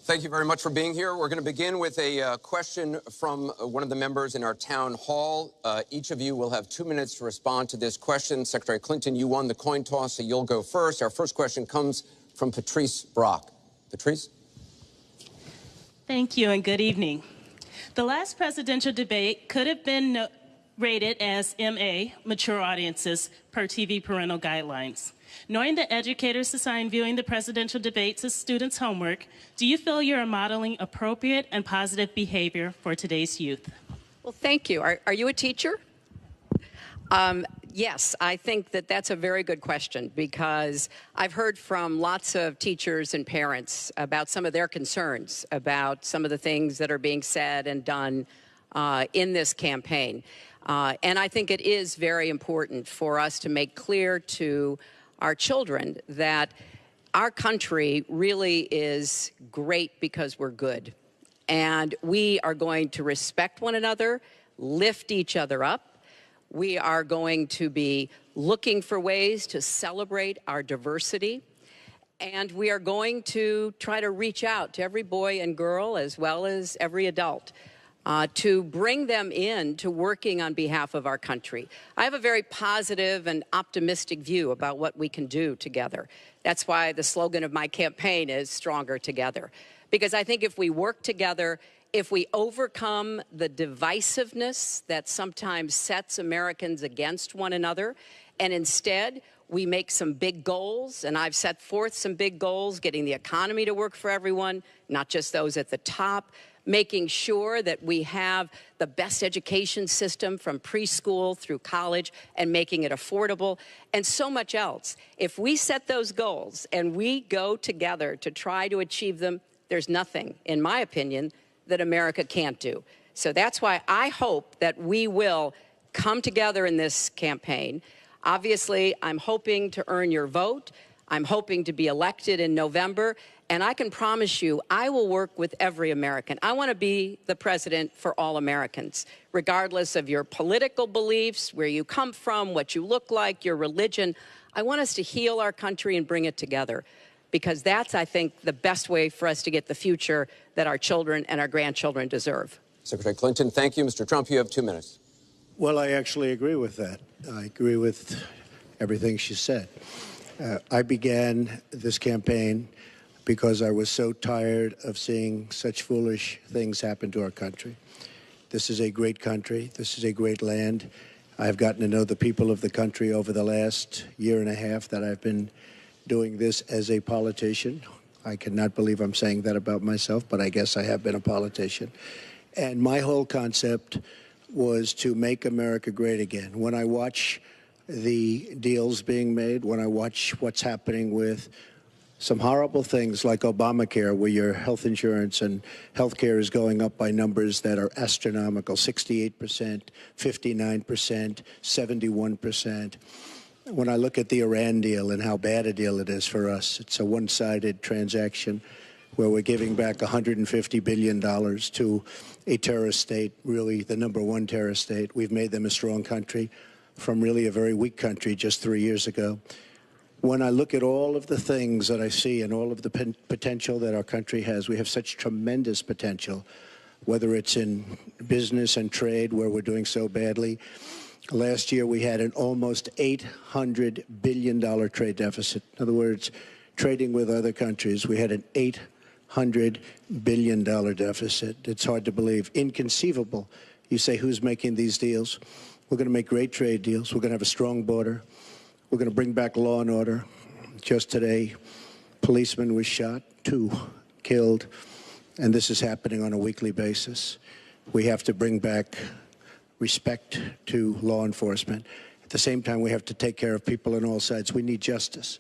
Thank you very much for being here. We're going to begin with a question from one of the members in our town hall. Each of you will have 2 minutes to respond to this question. Secretary Clinton, you won the coin toss, so you'll go first. Our first question comes from Patrice Brock. Patrice? Thank you and good evening. The last presidential debate could have been rated as MA, mature audiences, per TV parental guidelines. Knowing that educators assign viewing the presidential debates as students' homework, do you feel you are modeling appropriate and positive behavior for today's youth? Well, thank you. Are you a teacher? Yes, I think that that's a very good question because I've heard from lots of teachers and parents about some of their concerns about some of the things that are being said and done in this campaign. And I think it is very important for us to make clear to our children that our country really is great because we're good. And we are going to respect one another, lift each other up. We are going to be looking for ways to celebrate our diversity. And we are going to try to reach out to every boy and girl as well as every adult to bring them in to working on behalf of our country. I have a very positive and optimistic view about what we can do together. That's why the slogan of my campaign is Stronger Together. Because I think if we work together, if we overcome the divisiveness that sometimes sets Americans against one another, and instead we make some big goals, and I've set forth some big goals, getting the economy to work for everyone, not just those at the top, making sure that we have the best education system from preschool through college and making it affordable, and so much else. If we set those goals and we go together to try to achieve them, there's nothing, in my opinion, that America can't do. So that's why I hope that we will come together in this campaign. Obviously, I'm hoping to earn your vote. I'm hoping to be elected in November. And I can promise you, I will work with every American. I want to be the president for all Americans, regardless of your political beliefs, where you come from, what you look like, your religion. I want us to heal our country and bring it together, because that's, I think, the best way for us to get the future that our children and our grandchildren deserve. Secretary Clinton, thank you. Mr. Trump, you have 2 minutes. Well, I actually agree with that. I agree with everything she said. I began this campaign because I was so tired of seeing such foolish things happen to our country. This is a great country. This is a great land. I've gotten to know the people of the country over the last year and a half that I've been doing this as a politician. I cannot believe I'm saying that about myself, but I guess I have been a politician. And my whole concept was to make America great again. When I watch the deals being made, when I watch what's happening with some horrible things like Obamacare, where your health insurance and health care is going up by numbers that are astronomical, 68%, 59%, 71%. When I look at the Iran deal and how bad a deal it is for us, it's a one-sided transaction where we're giving back $150 billion to a terrorist state, really the #1 terrorist state. We've made them a strong country from really a very weak country just 3 years ago. When I look at all of the things that I see and all of the potential that our country has, we have such tremendous potential, whether it's in business and trade, where we're doing so badly. Last year, we had an almost $800 billion trade deficit. In other words, trading with other countries, we had an $800 billion deficit. It's hard to believe. Inconceivable. You say, who's making these deals? We're going to make great trade deals. We're going to have a strong border. We're going to bring back law and order. Just today, policeman was shot, 2 killed, and this is happening on a weekly basis. We have to bring back respect to law enforcement. At the same time, we have to take care of people on all sides. We need justice.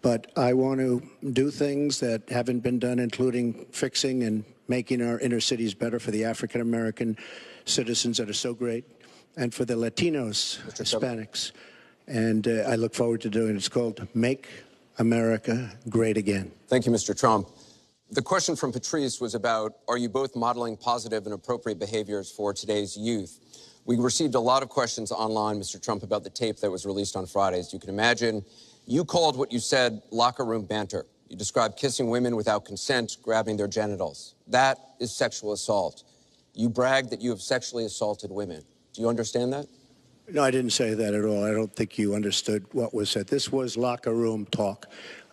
But I want to do things that haven't been done, including fixing and making our inner cities better for the African-American citizens that are so great, and for the Latinos, Hispanics. And I look forward to doing it. It's called Make America Great Again. Thank you, Mr. Trump. The question from Patrice was about, are you both modeling positive and appropriate behaviors for today's youth? We received a lot of questions online, Mr. Trump, about the tape that was released on Friday. As you can imagine, you called what you said locker room banter. You describe kissing women without consent, grabbing their genitals. That is sexual assault. You brag that you have sexually assaulted women. Do you understand that? No, I didn't say that at all. I don't think you understood what was said. This was locker room talk.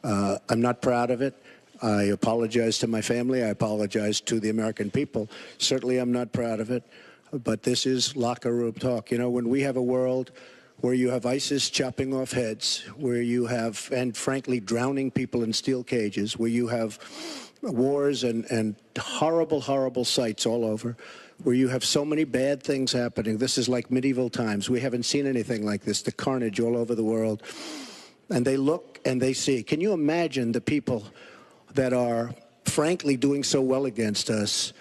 I'm not proud of it. I apologize to my family. I apologize to the American people. Certainly, I'm not proud of it. But this is locker room talk. You know, when we have a world where you have ISIS chopping off heads, where you have, and frankly, drowning people in steel cages, where you have wars and horrible, horrible sights all over, where you have so many bad things happening. This is like medieval times. We haven't seen anything like this, the carnage all over the world. And they look and they see. Can you imagine the people that are, frankly, doing so well against us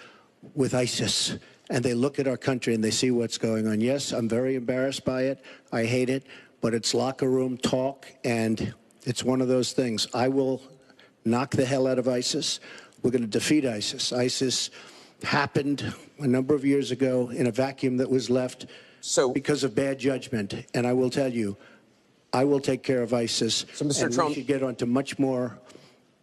with ISIS? And they look at our country and they see what's going on. Yes, I'm very embarrassed by it. I hate it. But it's locker room talk, and it's one of those things. I will knock the hell out of ISIS. We're going to defeat ISIS. ISIS happened a number of years ago in a vacuum that was left because of bad judgment. And I will tell you, I will take care of ISIS. So, Mr. And Trump, we should get on to much more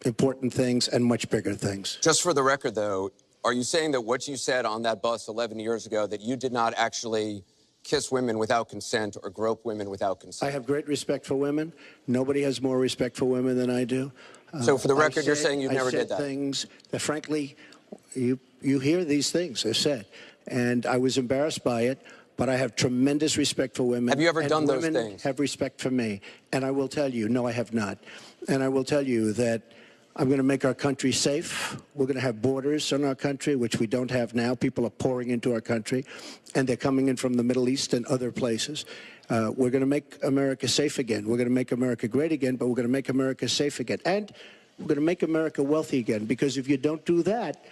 important things and much bigger things. Just for the record, though, are you saying that what you said on that bus 11 years ago, that you did not actually kiss women without consent or grope women without consent? I have great respect for women. Nobody has more respect for women than I do. So for the record, you're saying you never did that? I said things that, frankly, you hear these things are said. And I was embarrassed by it, but I have tremendous respect for women. Have you ever done those women things? Have respect for me. And I will tell you, no, I have not. And I will tell you that I'm going to make our country safe. We're going to have borders in our country, which we don't have now. People are pouring into our country, and they're coming in from the Middle East and other places. We're going to make America safe again. We're going to make America great again, but we're going to make America safe again. And we're going to make America wealthy again, because if you don't do that,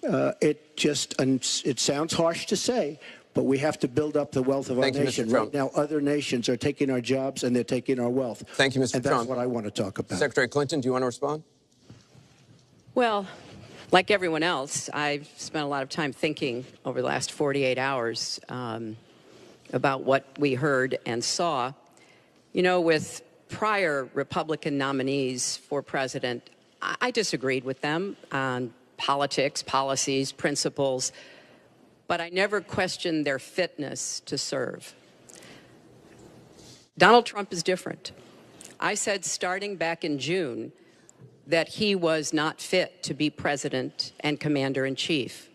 it sounds harsh to say, but we have to build up the wealth of our nation. Right now, other nations are taking our jobs and they're taking our wealth. Thank you, Mr. And Trump. that's what I want to talk about. Secretary Clinton, do you want to respond? Well, like everyone else, I've spent a lot of time thinking over the last 48 hours about what we heard and saw. You know, with prior Republican nominees for president, I disagreed with them on politics, policies, principles, but I never questioned their fitness to serve. Donald Trump is different. I said starting back in June that he was not fit to be president and commander-in-chief.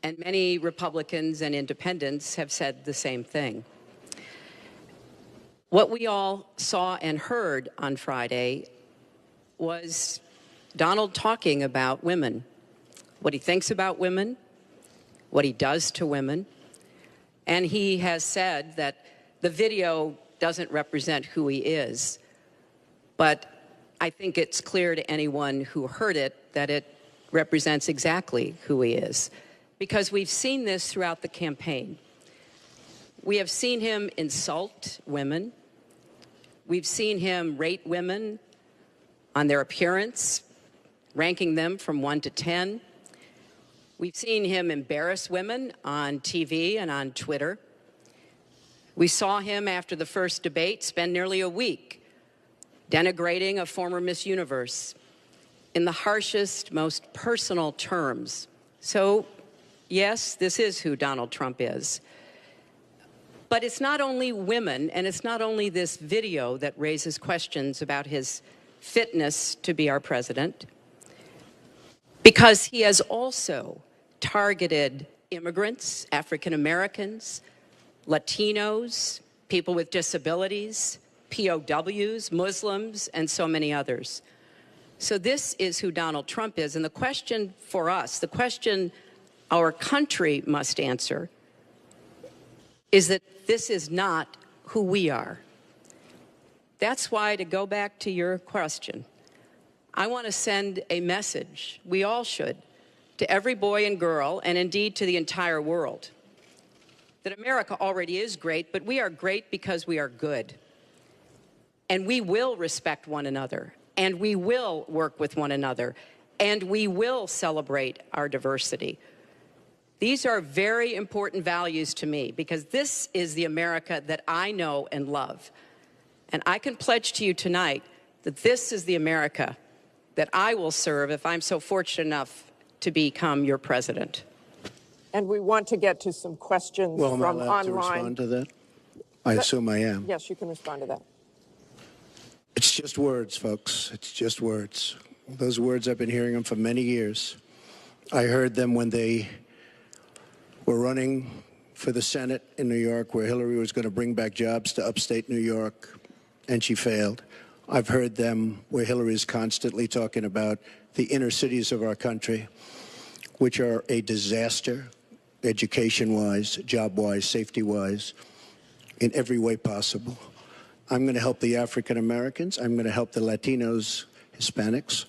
And many Republicans and independents have said the same thing. What we all saw and heard on Friday was Donald talking about women, what he thinks about women, what he does to women. And he has said that the video doesn't represent who he is, but I think it's clear to anyone who heard it that it represents exactly who he is, because we've seen this throughout the campaign. We have seen him insult women. We've seen him rate women on their appearance, ranking them from 1 to 10. We've seen him embarrass women on TV and on Twitter. We saw him after the first debate spend nearly a week denigrating a former Miss Universe in the harshest, most personal terms. So, yes, this is who Donald Trump is. But it's not only women, and it's not only this video that raises questions about his fitness to be our president, because he has also targeted immigrants, African Americans, Latinos, people with disabilities, POWs, Muslims, and so many others. So this is who Donald Trump is. And the question for us, the question our country must answer, is that this is not who we are. That's why, to go back to your question, I want to send a message, we all should, to every boy and girl, and indeed to the entire world, that America already is great, but we are great because we are good. And we will respect one another, and we will work with one another, and we will celebrate our diversity. These are very important values to me, because this is the America that I know and love. And I can pledge to you tonight that this is the America that I will serve if I'm so fortunate enough to become your president. And we want to get to some questions Well, am I from allowed to online. respond to that? I assume I am. Yes, you can respond to that. It's just words, folks. It's just words. Those words, I've been hearing them for many years. I heard them when they were running for the Senate in New York, where Hillary was going to bring back jobs to upstate New York, and she failed. I've heard them where Hillary is constantly talking about the inner cities of our country, which are a disaster, education-wise, job-wise, safety-wise, in every way possible. I'm going to help the African Americans. I'm going to help the Latinos, Hispanics.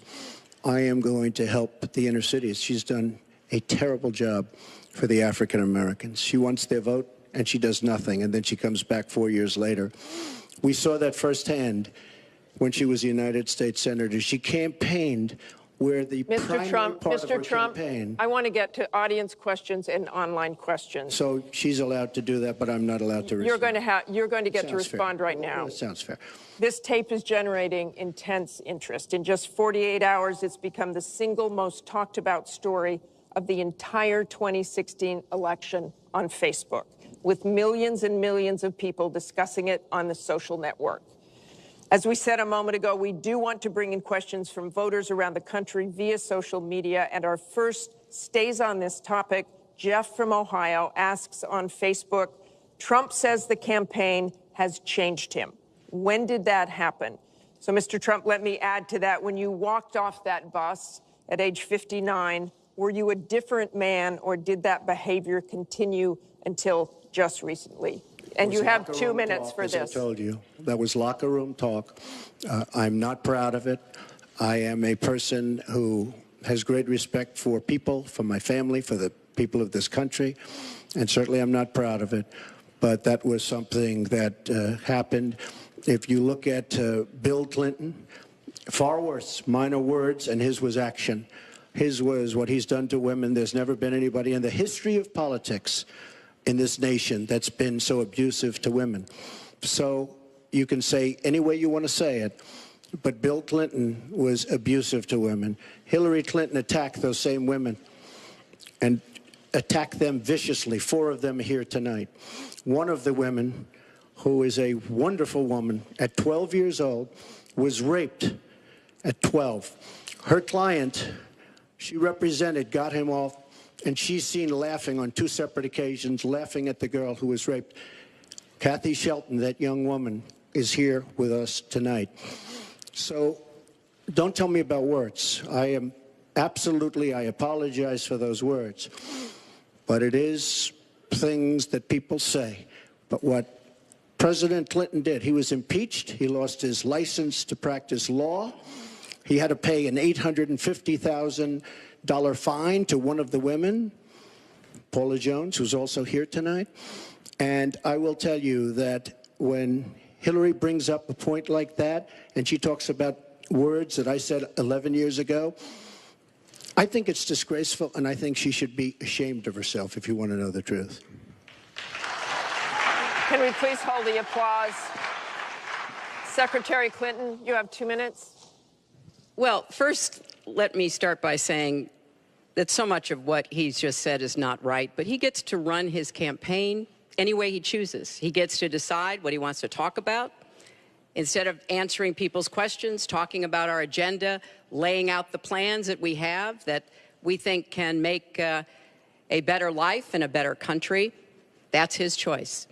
I am going to help the inner cities. She's done a terrible job for the African Americans. She wants their vote, and she does nothing, and then she comes back 4 years later. We saw that firsthand when she was a United States Senator. She campaigned where the primary part of her campaign. I want to get to audience questions and online questions. So she's allowed to do that, but I'm not allowed to respond. You're going to get to Sounds respond fair. right now. That sounds fair. This tape is generating intense interest. In just 48 hours, it's become the single most talked about story of the entire 2016 election on Facebook, with millions and millions of people discussing it on the social network. As we said a moment ago, we do want to bring in questions from voters around the country via social media, and our first stays on this topic. Jeff from Ohio asks on Facebook, Trump says the campaign has changed him. When did that happen? So, Mr. Trump, let me add to that. When you walked off that bus at age 59, were you a different man, or did that behavior continue until just recently? And you have 2 minutes for this. As I told you, that was locker room talk. I'm not proud of it. I am a person who has great respect for people, for my family, for the people of this country, and certainly I'm not proud of it. But that was something that happened. If you look at Bill Clinton, far worse, minor words, and his was action. His was what he's done to women. There's never been anybody in the history of politics in this nation that's been so abusive to women. So you can say any way you want to say it, but Bill Clinton was abusive to women. Hillary Clinton attacked those same women and attacked them viciously. 4 of them are here tonight. One of the women, who is a wonderful woman, at 12 years old, was raped at 12. Her client, she represented, got him off, and she's seen laughing on 2 separate occasions, laughing at the girl who was raped. Kathy Shelton, that young woman, is here with us tonight. So don't tell me about words. I apologize for those words. But it is things that people say. But what President Clinton did, he was impeached. He lost his license to practice law. He had to pay an $850,000 fine to one of the women, Paula Jones, who's also here tonight. And I will tell you that when Hillary brings up a point like that, and she talks about words that I said 11 years ago, I think it's disgraceful, and I think she should be ashamed of herself, if you want to know the truth. Can we please hold the applause? Secretary Clinton, you have 2 minutes. Well, first, let me start by saying that so much of what he's just said is not right, but he gets to run his campaign any way he chooses. He gets to decide what he wants to talk about. Instead of answering people's questions, talking about our agenda, laying out the plans that we have that we think can make a better life and a better country, that's his choice.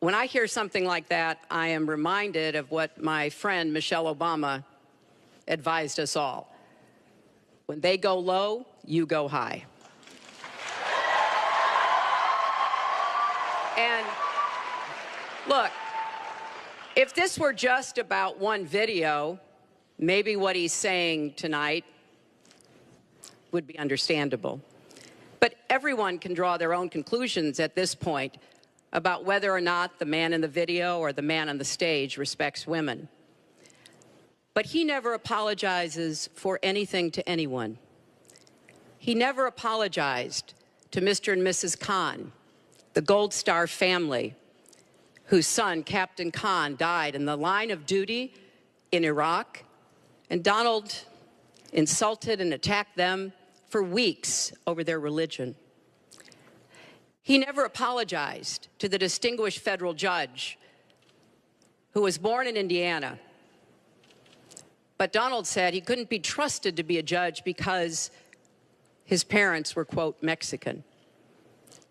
When I hear something like that, I am reminded of what my friend Michelle Obama advised us all. When they go low, you go high. And look, if this were just about one video, maybe what he's saying tonight would be understandable. But everyone can draw their own conclusions at this point about whether or not the man in the video or the man on the stage respects women. But he never apologizes for anything to anyone. He never apologized to Mr. and Mrs. Khan, the Gold Star family, whose son, Captain Khan, died in the line of duty in Iraq. And Donald insulted and attacked them for weeks over their religion. He never apologized to the distinguished federal judge who was born in Indiana. But Donald said he couldn't be trusted to be a judge because his parents were, quote, Mexican.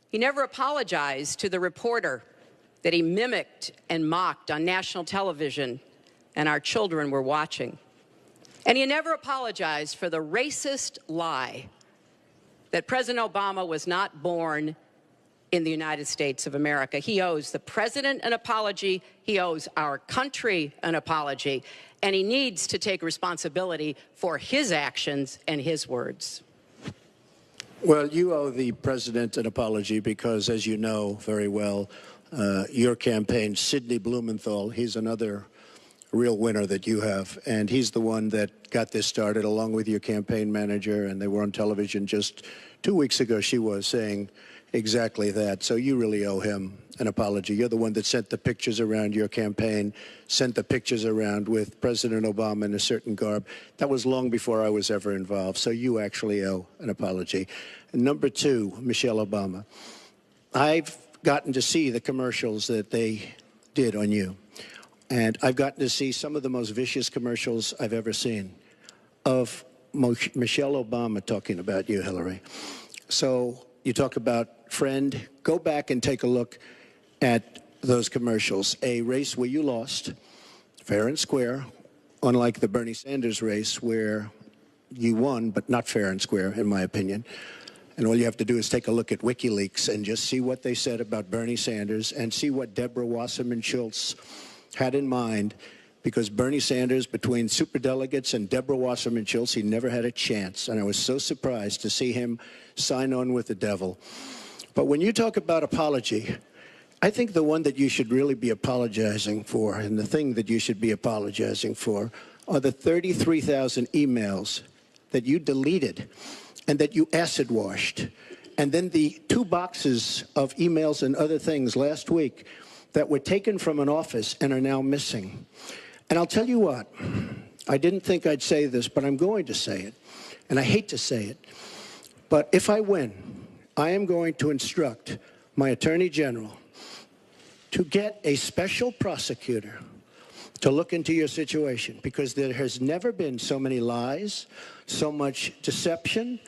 He never apologized to the reporter that he mimicked and mocked on national television and our children were watching. And he never apologized for the racist lie that President Obama was not born in the United States of America. He owes the president an apology. He owes our country an apology. And he needs to take responsibility for his actions and his words. Well, you owe the president an apology because, as you know very well, your campaign, Sidney Blumenthal, he's another real winner that you have. And he's the one that got this started along with your campaign manager. And they were on television just 2 weeks ago. She was saying exactly that. So you really owe him an apology. You're the one that sent the pictures around your campaign, sent the pictures around with President Obama in a certain garb. That was long before I was ever involved. So you actually owe an apology. And number two, Michelle Obama. I've gotten to see the commercials that they did on you. And I've gotten to see some of the most vicious commercials I've ever seen of Michelle Obama talking about you, Hillary. So you talk about friend, go back and take a look at those commercials. A race where you lost, fair and square, unlike the Bernie Sanders race where you won, but not fair and square, in my opinion. And all you have to do is take a look at WikiLeaks and just see what they said about Bernie Sanders and see what Deborah Wasserman Schultz had in mind, because Bernie Sanders, between superdelegates and Deborah Wasserman Schultz, he never had a chance. And I was so surprised to see him sign on with the devil. But when you talk about apology, I think the one that you should really be apologizing for, and the thing that you should be apologizing for, are the 33,000 emails that you deleted and that you acid washed. And then the 2 boxes of emails and other things last week that were taken from an office and are now missing. And I'll tell you what, I didn't think I'd say this, but I'm going to say it. And I hate to say it. But if I win, I am going to instruct my Attorney General to get a special prosecutor to look into your situation, because there has never been so many lies, so much deception.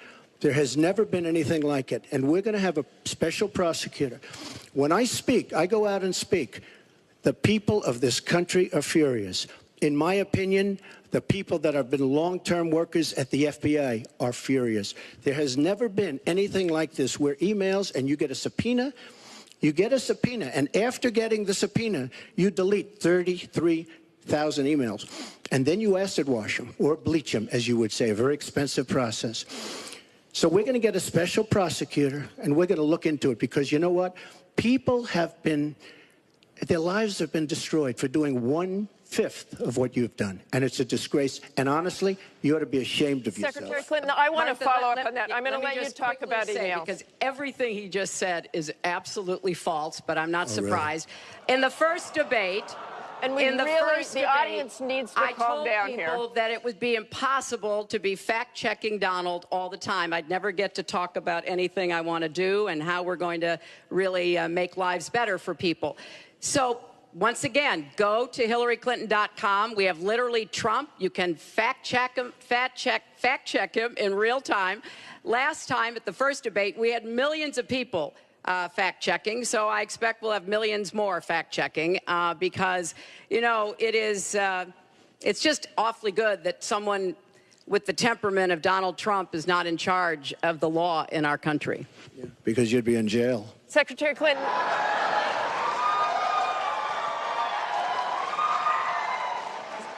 There has never been anything like it. And we're going to have a special prosecutor. When I speak, I go out and speak. The people of this country are furious. In my opinion, the people that have been long-term workers at the FBI are furious. There has never been anything like this where emails and you get a subpoena, and after getting the subpoena, you delete 33,000 emails. And then you acid wash them or bleach them, as you would say, a very expensive process. So we're going to get a special prosecutor, and we're going to look into it, because you know what? People have been, their lives have been destroyed for doing 1/5 of what you've done. And it's a disgrace. And honestly, you ought to be ashamed of yourself. Secretary Clinton, I want to follow up on that. I'm going to let you talk about emails. Because everything he just said is absolutely false, but I'm not surprised. Really? In the first debate, the audience needs to calm down here. I told people that it would be impossible to be fact-checking Donald all the time. I'd never get to talk about anything I want to do and how we're going to really make lives better for people. So once again, go to HillaryClinton.com. We have literally Trump. You can fact-check him in real time. Last time at the first debate, we had millions of people fact-checking, so I expect we'll have millions more fact-checking because, you know, it's just awfully good that someone with the temperament of Donald Trump is not in charge of the law in our country. Yeah, because you'd be in jail. Secretary Clinton.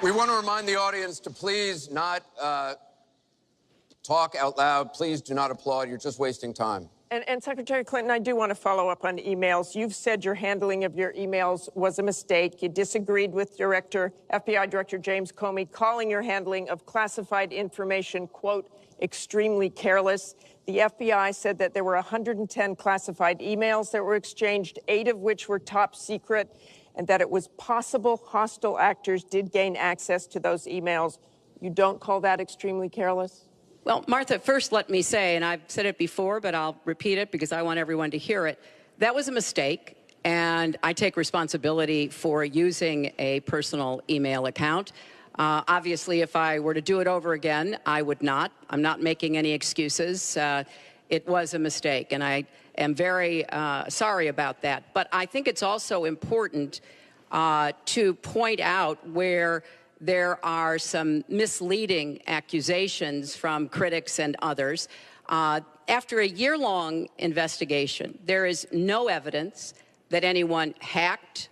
We want to remind the audience to please not talk out loud. Please do not applaud. You're just wasting time. And Secretary Clinton, I do want to follow up on emails. You've said your handling of your emails was a mistake. You disagreed with FBI Director James Comey, calling your handling of classified information, quote, extremely careless. The FBI said that there were 110 classified emails that were exchanged, 8 of which were top secret, and that it was possible hostile actors did gain access to those emails. You don't call that extremely careless? Well, Martha, first let me say, and I've said it before, but I'll repeat it because I want everyone to hear it, that was a mistake, and I take responsibility for using a personal email account. Obviously, if I were to do it over again, I would not. I'm not making any excuses. It was a mistake, and I am very sorry about that. But I think it's also important to point out where there are some misleading accusations from critics and others. After a year-long investigation, there is no evidence that anyone hacked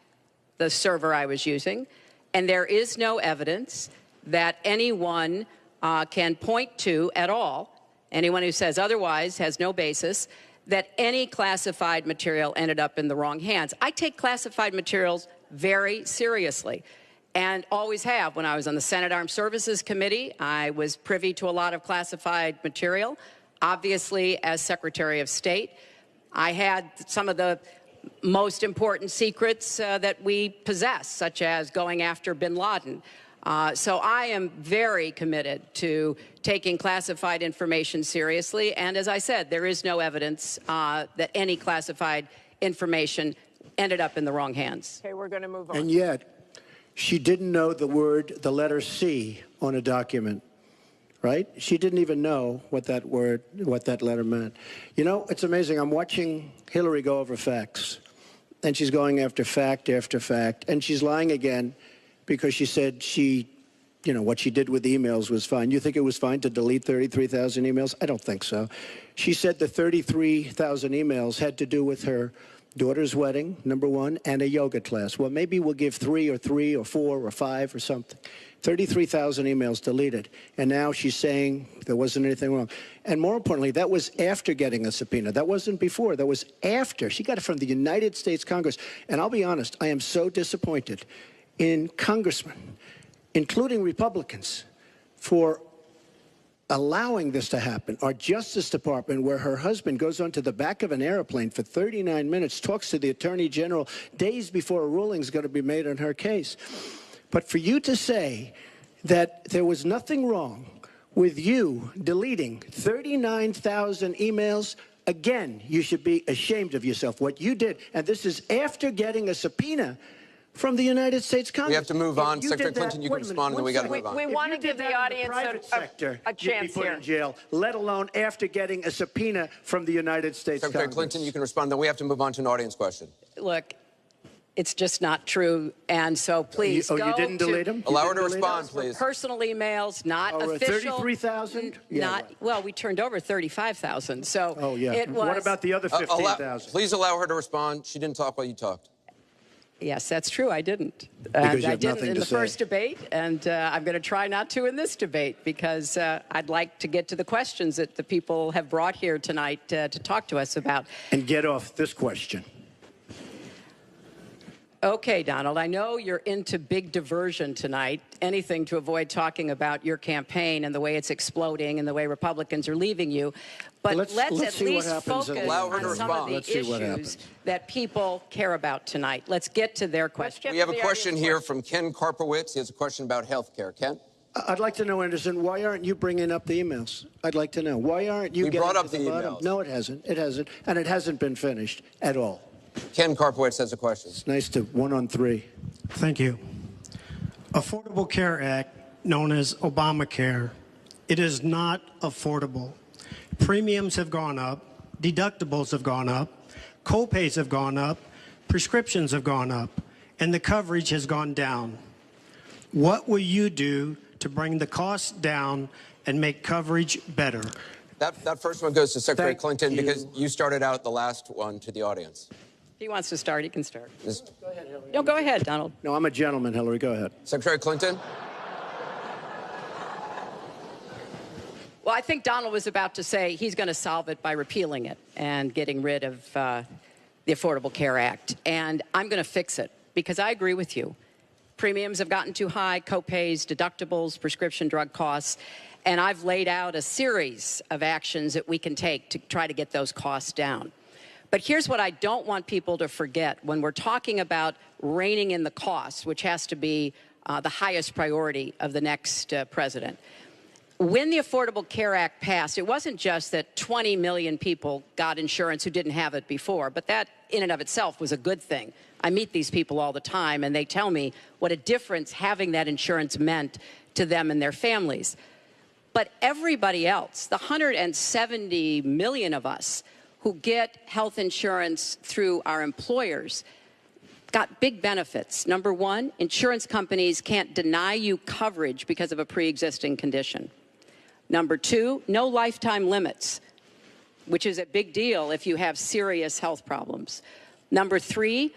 the server I was using, and there is no evidence that anyone can point to at all, anyone who says otherwise has no basis, that any classified material ended up in the wrong hands. I take classified materials very seriously, and always have. When I was on the Senate Armed Services Committee, I was privy to a lot of classified material. Obviously, as Secretary of State, I had some of the most important secrets that we possess, such as going after bin Laden. So I am very committed to taking classified information seriously, and as I said, there is no evidence that any classified information ended up in the wrong hands. Okay, we're going to move on. And yet, she didn't know the letter C on a document, right? She didn't even know what that letter meant. You know, it's amazing. I'm watching Hillary go over facts, and she's going after fact after fact, and she's lying again because she said what she did with emails was fine. You think it was fine to delete 33,000 emails? I don't think so. She said the 33,000 emails had to do with her daughter's wedding, number one, and a yoga class. Well, maybe we'll give 3 or 4 or 5 or something. 33,000 emails deleted. And now she's saying there wasn't anything wrong. And more importantly, that was after getting a subpoena. That wasn't before. That was after. She got it from the United States Congress. And I'll be honest, I am so disappointed in congressmen, including Republicans, for allowing this to happen. Our Justice Department, where her husband goes onto the back of an airplane for 39 minutes, talks to the Attorney General days before a ruling is going to be made on her case. But for you to say that there was nothing wrong with you deleting 39,000 emails, again, you should be ashamed of yourself. What you did, and this is after getting a subpoena from the United States Congress. We have to move on. Secretary Clinton, you can respond, and then we got to move on. We want to give the audience a chance here. In jail, let alone after getting a subpoena from the United States Secretary Congress. Clinton, you can respond, then we have to move on to an audience question. Look, it's just not true, and so please go you didn't delete them? Allow her to respond, please. Personal emails, not official. 33,000? Yeah, right. Well, we turned over 35,000, so oh, yeah. It was. What about the other 15,000? Please allow her to respond. She didn't talk while you talked. Yes, that's true. I didn't. Because you I have didn't nothing in to the say. first debate, and I'm going to try not to in this debate because I'd like to get to the questions that the people have brought here tonight to talk to us about. And get off this question. Okay, Donald, I know you're into big diversion tonight, anything to avoid talking about your campaign and the way it's exploding and the way Republicans are leaving you. But let's at least focus on some of the issues that people care about tonight. Let's get to their questions. We have a question here from Ken Karpowitz. He has a question about health care. Ken? I'd like to know, Anderson, why aren't you bringing up the emails? I'd like to know. Why aren't you We getting brought up to the bottom? emails. No, it hasn't. It hasn't. And it hasn't been finished at all. Ken Karpowitz has a question. It's nice to 1-on-3. Thank you. Affordable Care Act, known as Obamacare, it is not affordable. Premiums have gone up, deductibles have gone up, co-pays have gone up, prescriptions have gone up, and the coverage has gone down. What will you do to bring the costs down and make coverage better? That first one goes to Secretary Thank Clinton you. because you started out the last one to the audience. If he wants to start, he can start. Go ahead, Hillary. No, go ahead, Donald. No, I'm a gentleman, Hillary. Go ahead. Secretary Clinton? Well, I think Donald was about to say he's going to solve it by repealing it and getting rid of the Affordable Care Act. And I'm going to fix it because I agree with you. Premiums have gotten too high, co-pays, deductibles, prescription drug costs. And I've laid out a series of actions that we can take to try to get those costs down. But here's what I don't want people to forget. When we're talking about reining in the costs, which has to be the highest priority of the next president. When the Affordable Care Act passed, it wasn't just that 20 million people got insurance who didn't have it before, but that in and of itself was a good thing. I meet these people all the time, and they tell me what a difference having that insurance meant to them and their families. But everybody else, the 170 million of us who get health insurance through our employers, got big benefits. Number one, insurance companies can't deny you coverage because of a pre-existing condition. Number two, no lifetime limits, which is a big deal if you have serious health problems. Number three,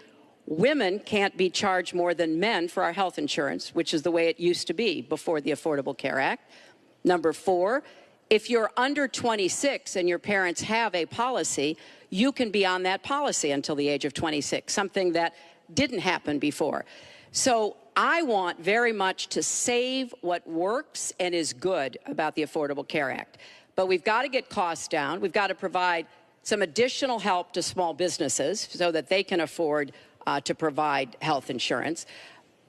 women can't be charged more than men for our health insurance, which is the way it used to be before the Affordable Care Act. Number four, if you're under 26 and your parents have a policy, you can be on that policy until the age of 26, something that didn't happen before. So I want very much to save what works and is good about the Affordable Care Act. But we've got to get costs down. We've got to provide some additional help to small businesses so that they can afford to provide health insurance.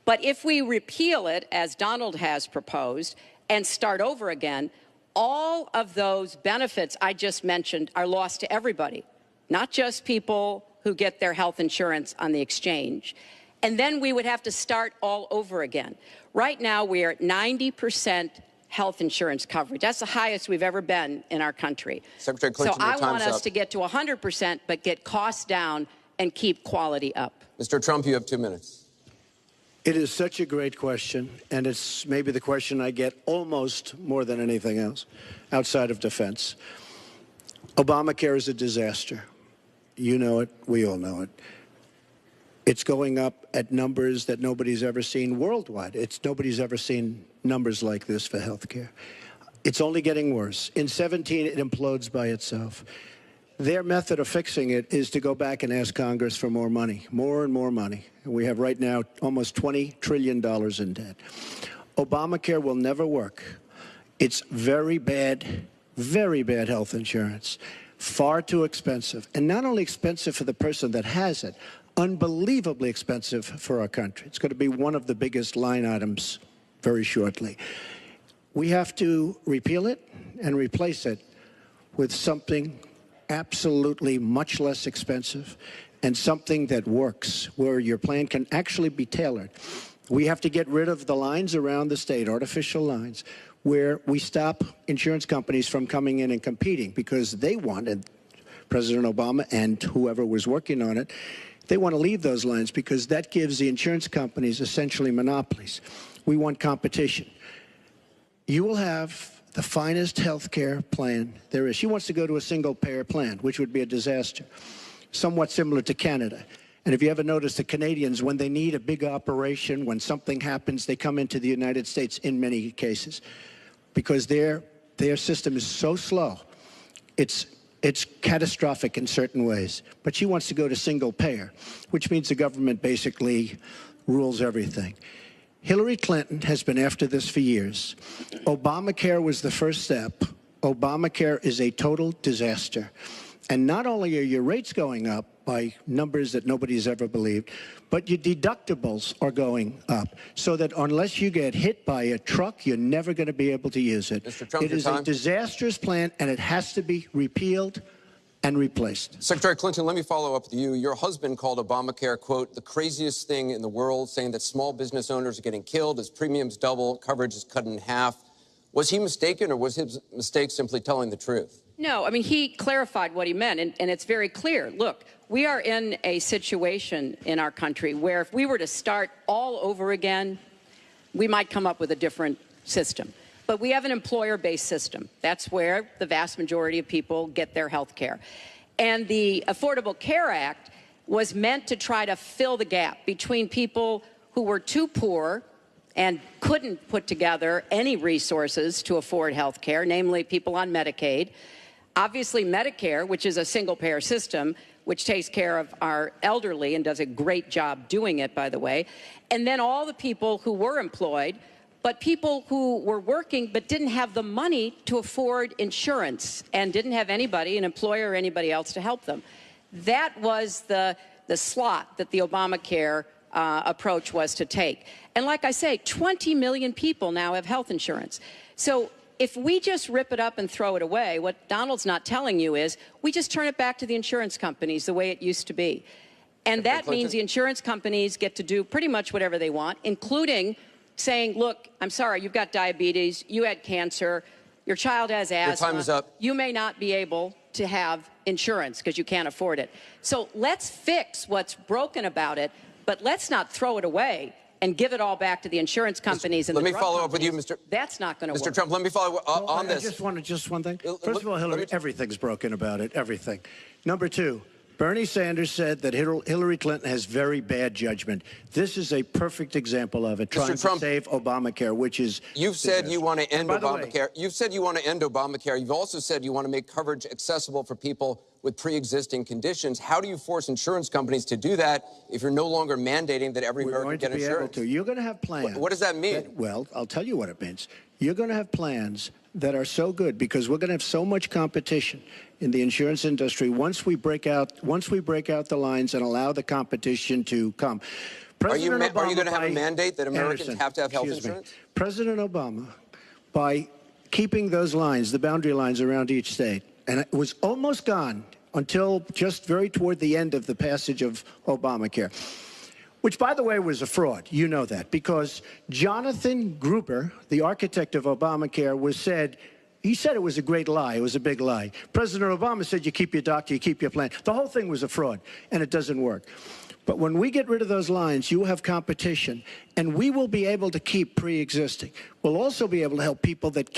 But if we repeal it, as Donald has proposed, and start over again, all of those benefits I just mentioned are lost to everybody, not just people who get their health insurance on the exchange. And then we would have to start all over again. Right now, we are at 90% health insurance coverage. That's the highest we've ever been in our country. Secretary Clinton, so your I time's want us up. to get to 100%, but get costs down and keep quality up. Mr. Trump, you have 2 minutes. It is such a great question, and it's maybe the question I get almost more than anything else outside of defense. Obamacare is a disaster. You know it. We all know it. It's going up at numbers that nobody's ever seen worldwide. Nobody's ever seen numbers like this for health care. It's only getting worse. In 17, it implodes by itself. Their method of fixing it is to go back and ask Congress for more money, more and more money. And we have right now almost $20 trillion in debt. Obamacare will never work. It's very bad health insurance, far too expensive. And not only expensive for the person that has it, unbelievably expensive for our country. It's going to be one of the biggest line items very shortly. We have to repeal it and replace it with something absolutely much less expensive and something that works, where your plan can actually be tailored. We have to get rid of the lines around the state, artificial lines, where we stop insurance companies from coming in and competing because they wanted, President Obama and whoever was working on it, they want to leave those lines because that gives the insurance companies essentially monopolies. We want competition. You will have the finest health care plan there is. She wants to go to a single-payer plan, which would be a disaster, somewhat similar to Canada. And if you ever notice, the Canadians, when they need a big operation, when something happens, they come into the United States in many cases because their system is so slow. It's catastrophic in certain ways. But she wants to go to single-payer, which means the government basically rules everything. Hillary Clinton has been after this for years. Obamacare was the first step. Obamacare is a total disaster. And not only are your rates going up by numbers that nobody's ever believed, but your deductibles are going up. So that unless you get hit by a truck, you're never going to be able to use it. Mr. Trump, it is a disastrous plan, and it has to be repealed and replaced. Secretary Clinton, let me follow up with you. Your husband called Obamacare, quote, the craziest thing in the world, saying that small business owners are getting killed as premiums double, coverage is cut in half. Was he mistaken, or was his mistake simply telling the truth? No, I mean, he clarified what he meant, and it's very clear. Look, we are in a situation in our country where if we were to start all over again, we might come up with a different system. But we have an employer-based system. That's where the vast majority of people get their health care. And the Affordable Care Act was meant to try to fill the gap between people who were too poor and couldn't put together any resources to afford health care, namely people on Medicaid. Obviously, Medicare, which is a single-payer system, which takes care of our elderly and does a great job doing it, by the way. And then all the people who were employed, but people who were working but didn't have the money to afford insurance and didn't have anybody, an employer or anybody else, to help them. That was the slot that the Obamacare approach was to take. And like I say, 20 million people now have health insurance. So if we just rip it up and throw it away, what Donald's not telling you is we just turn it back to the insurance companies the way it used to be. And that means the insurance companies get to do pretty much whatever they want, including saying, look, I'm sorry, you've got diabetes, you had cancer, your child has asthma. Your time is up. You may not be able to have insurance because you can't afford it. So let's fix what's broken about it, but let's not throw it away and give it all back to the insurance companies and the drug companies. Let me follow up with you, Mr. That's not going to work. Mr. Trump, let me follow on this. Just one thing. First of all, Hillary, everything's broken about it, everything. Number two, Bernie Sanders said that Hillary Clinton has very bad judgment. This is a perfect example of it, trying to save Obamacare, which is... You've said you want to end Obamacare. You've said you want to end Obamacare. You've also said you want to make coverage accessible for people with pre-existing conditions. How do you force insurance companies to do that if you're no longer mandating that every American get insurance? You're going to have plans. What does that mean? Well, I'll tell you what it means. You're going to have plans that are so good because we're going to have so much competition in the insurance industry once we break out the lines and allow the competition to come. Are you going to have a mandate that Americans have to have health insurance? President Obama, by keeping those lines, the boundary lines around each state, and it was almost gone until just very toward the end of the passage of Obamacare, which, by the way, was a fraud. You know that, because Jonathan Gruber, the architect of Obamacare, he said it was a great lie. It was a big lie. President Obama said you keep your doctor, you keep your plan. The whole thing was a fraud, and it doesn't work. But when we get rid of those lines, you have competition, and we will be able to keep pre-existing. We'll also be able to help people that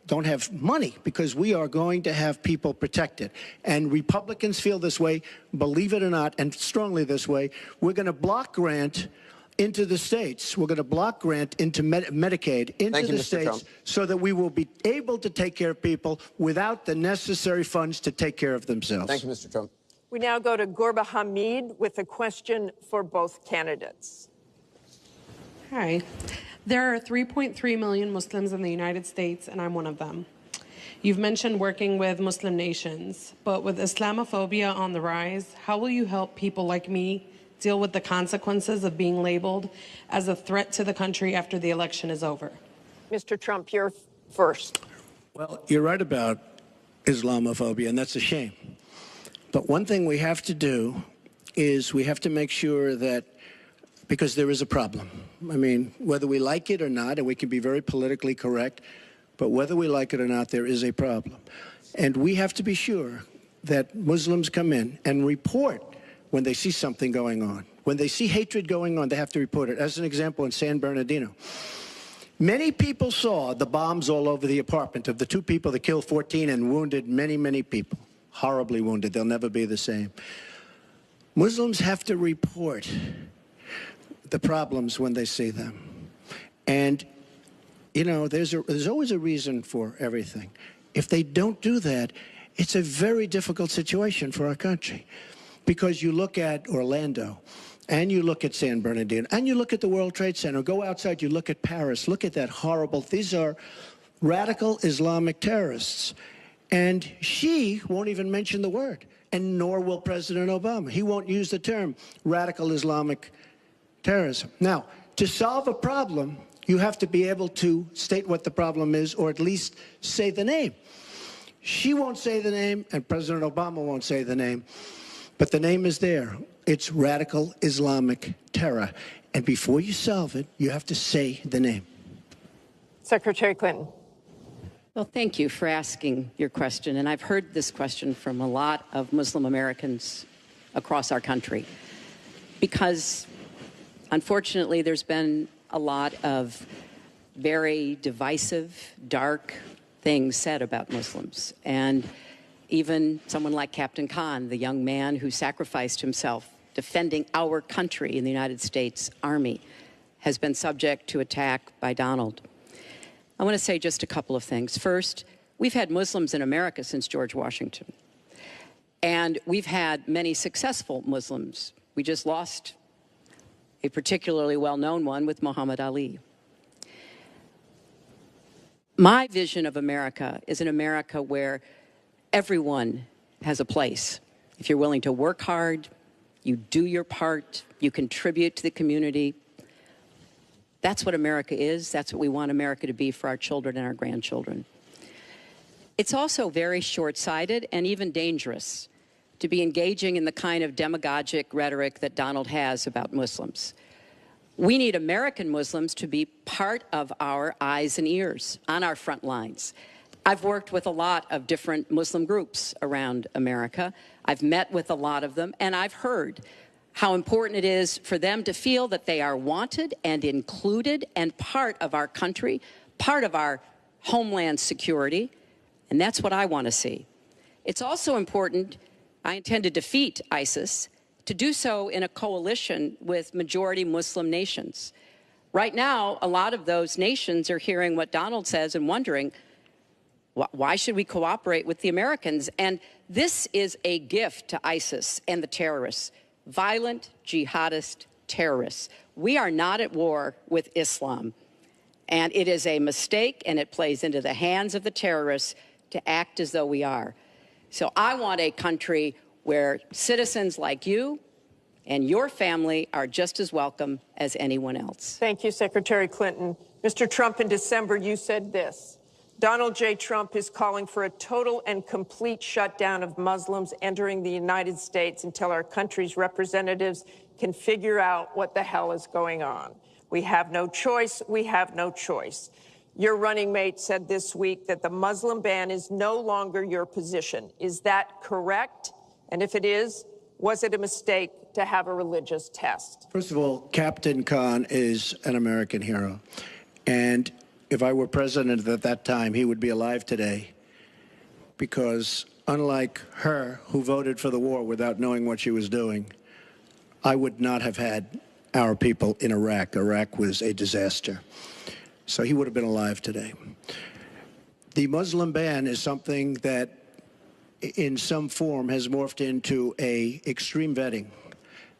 don't have money, because we are going to have people protected. And Republicans feel this way, believe it or not, and strongly this way. We're going to block grant into the states. We're going to block grant into Medicaid into the states so that we will be able to take care of people without the necessary funds to take care of themselves. Thank you, Mr. Trump. We now go to Gorba Hamid with a question for both candidates. Hi. There are 3.3 million Muslims in the United States, and I'm one of them. You've mentioned working with Muslim nations, but with Islamophobia on the rise, how will you help people like me deal with the consequences of being labeled as a threat to the country after the election is over? Mr. Trump, you're first. Well, you're right about Islamophobia, and that's a shame. But one thing we have to do is we have to make sure that, because there is a problem. I mean, whether we like it or not, and we can be very politically correct, but whether we like it or not, there is a problem. And we have to be sure that Muslims come in and report when they see something going on. When they see hatred going on, they have to report it. As an example, in San Bernardino, many people saw the bombs all over the apartment of the two people that killed 14 and wounded many, many people. Horribly wounded. They'll never be the same. Muslims have to report the problems when they see them. And, you know, there's always a reason for everything. If they don't do that, it's a very difficult situation for our country. Because you look at Orlando, and you look at San Bernardino, and you look at the World Trade Center, go outside, you look at Paris, look at that horrible, these are radical Islamic terrorists. And she won't even mention the word, and nor will President Obama. He won't use the term radical Islamic terrorism. Now, to solve a problem, you have to be able to state what the problem is, or at least say the name. She won't say the name, and President Obama won't say the name, but the name is there. It's radical Islamic terror. And before you solve it, you have to say the name. Secretary Clinton. Well, thank you for asking your question. And I've heard this question from a lot of Muslim Americans across our country, because unfortunately, there's been a lot of very divisive, dark things said about Muslims. And even someone like Captain Khan, the young man who sacrificed himself defending our country in the United States Army, has been subject to attack by Donald. I want to say just a couple of things. First, we've had Muslims in America since George Washington. And we've had many successful Muslims. We just lost a particularly well-known one with Muhammad Ali. My vision of America is an America where everyone has a place. If you're willing to work hard you do your part, you contribute to the community. That's what America is. That's what we want America to be for our children and our grandchildren. It's also very short-sighted and even dangerous to be engaging in the kind of demagogic rhetoric that Donald has about Muslims. We need American Muslims to be part of our eyes and ears on our front lines. I've worked with a lot of different Muslim groups around America. I've met with a lot of them, and I've heard how important it is for them to feel that they are wanted and included and part of our country, part of our homeland security, and that's what I want to see. It's also important, I intend to defeat ISIS, to do so in a coalition with majority Muslim nations. Right now, a lot of those nations are hearing what Donald says and wondering, why should we cooperate with the Americans? And this is a gift to ISIS and the terrorists, violent jihadist terrorists. We are not at war with Islam. And it is a mistake, and it plays into the hands of the terrorists to act as though we are. So I want a country where citizens like you and your family are just as welcome as anyone else. Thank you, Secretary Clinton. Mr. Trump, in December, you said this: Donald J. Trump is calling for a total and complete shutdown of Muslims entering the United States until our country's representatives can figure out what the hell is going on. We have no choice. We have no choice. Your running mate said this week that the Muslim ban is no longer your position. Is that correct? And if it is, was it a mistake to have a religious test? First of all, Captain Khan is an American hero. And if I were president at that time, he would be alive today, because unlike her, who voted for the war without knowing what she was doing, I would not have had our people in Iraq. Iraq was a disaster. So he would have been alive today. The Muslim ban is something that in some form has morphed into a extreme vetting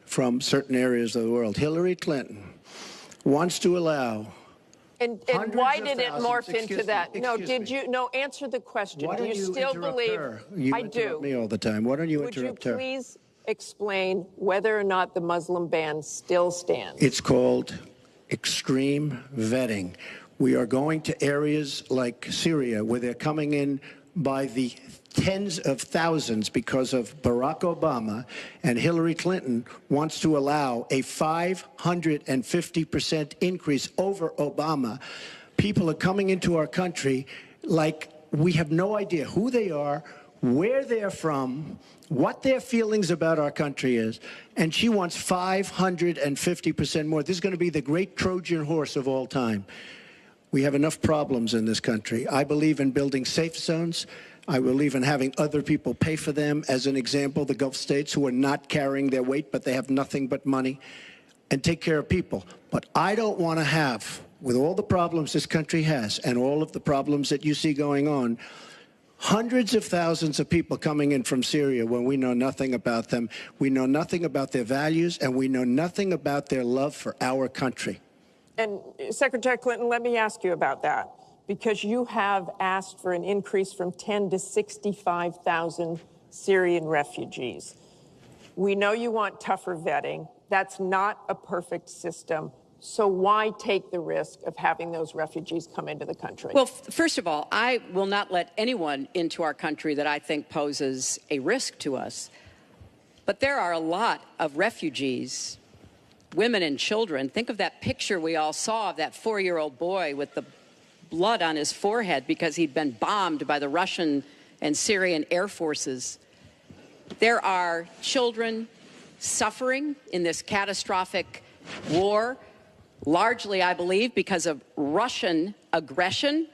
from certain areas of the world. Hillary Clinton wants to allow And why did it morph into that? No, did you? No, answer the question. Why do don't you you still interrupt believe? her? You I do. interrupt me all the time. Why don't you interrupt her? Would you please explain whether or not the Muslim ban still stands? It's called extreme vetting. We are going to areas like Syria, where they're coming in by the tens of thousands because of Barack Obama, and Hillary Clinton wants to allow a 550% increase over Obama. People are coming into our country like we have no idea who they are, where they're from, what their feelings about our country is, and she wants 550% more. This is going to be the great Trojan horse of all time. We have enough problems in this country. I believe in building safe zones. I believe in having other people pay for them. As an example, the Gulf states who are not carrying their weight, but they have nothing but money, and take care of people. But I don't want to have, with all the problems this country has and all of the problems that you see going on, hundreds of thousands of people coming in from Syria when we know nothing about them. We know nothing about their values, and we know nothing about their love for our country. And Secretary Clinton, let me ask you about that, because you have asked for an increase from 10 to 65,000 Syrian refugees. We know you want tougher vetting. That's not a perfect system. So why take the risk of having those refugees come into the country? Well, first of all, I will not let anyone into our country that I think poses a risk to us. But there are a lot of refugees, women and children. Think of that picture we all saw of that 4-year-old boy with the blood on his forehead because he'd been bombed by the Russian and Syrian air forces. There are children suffering in this catastrophic war, largely, I believe, because of Russian aggression.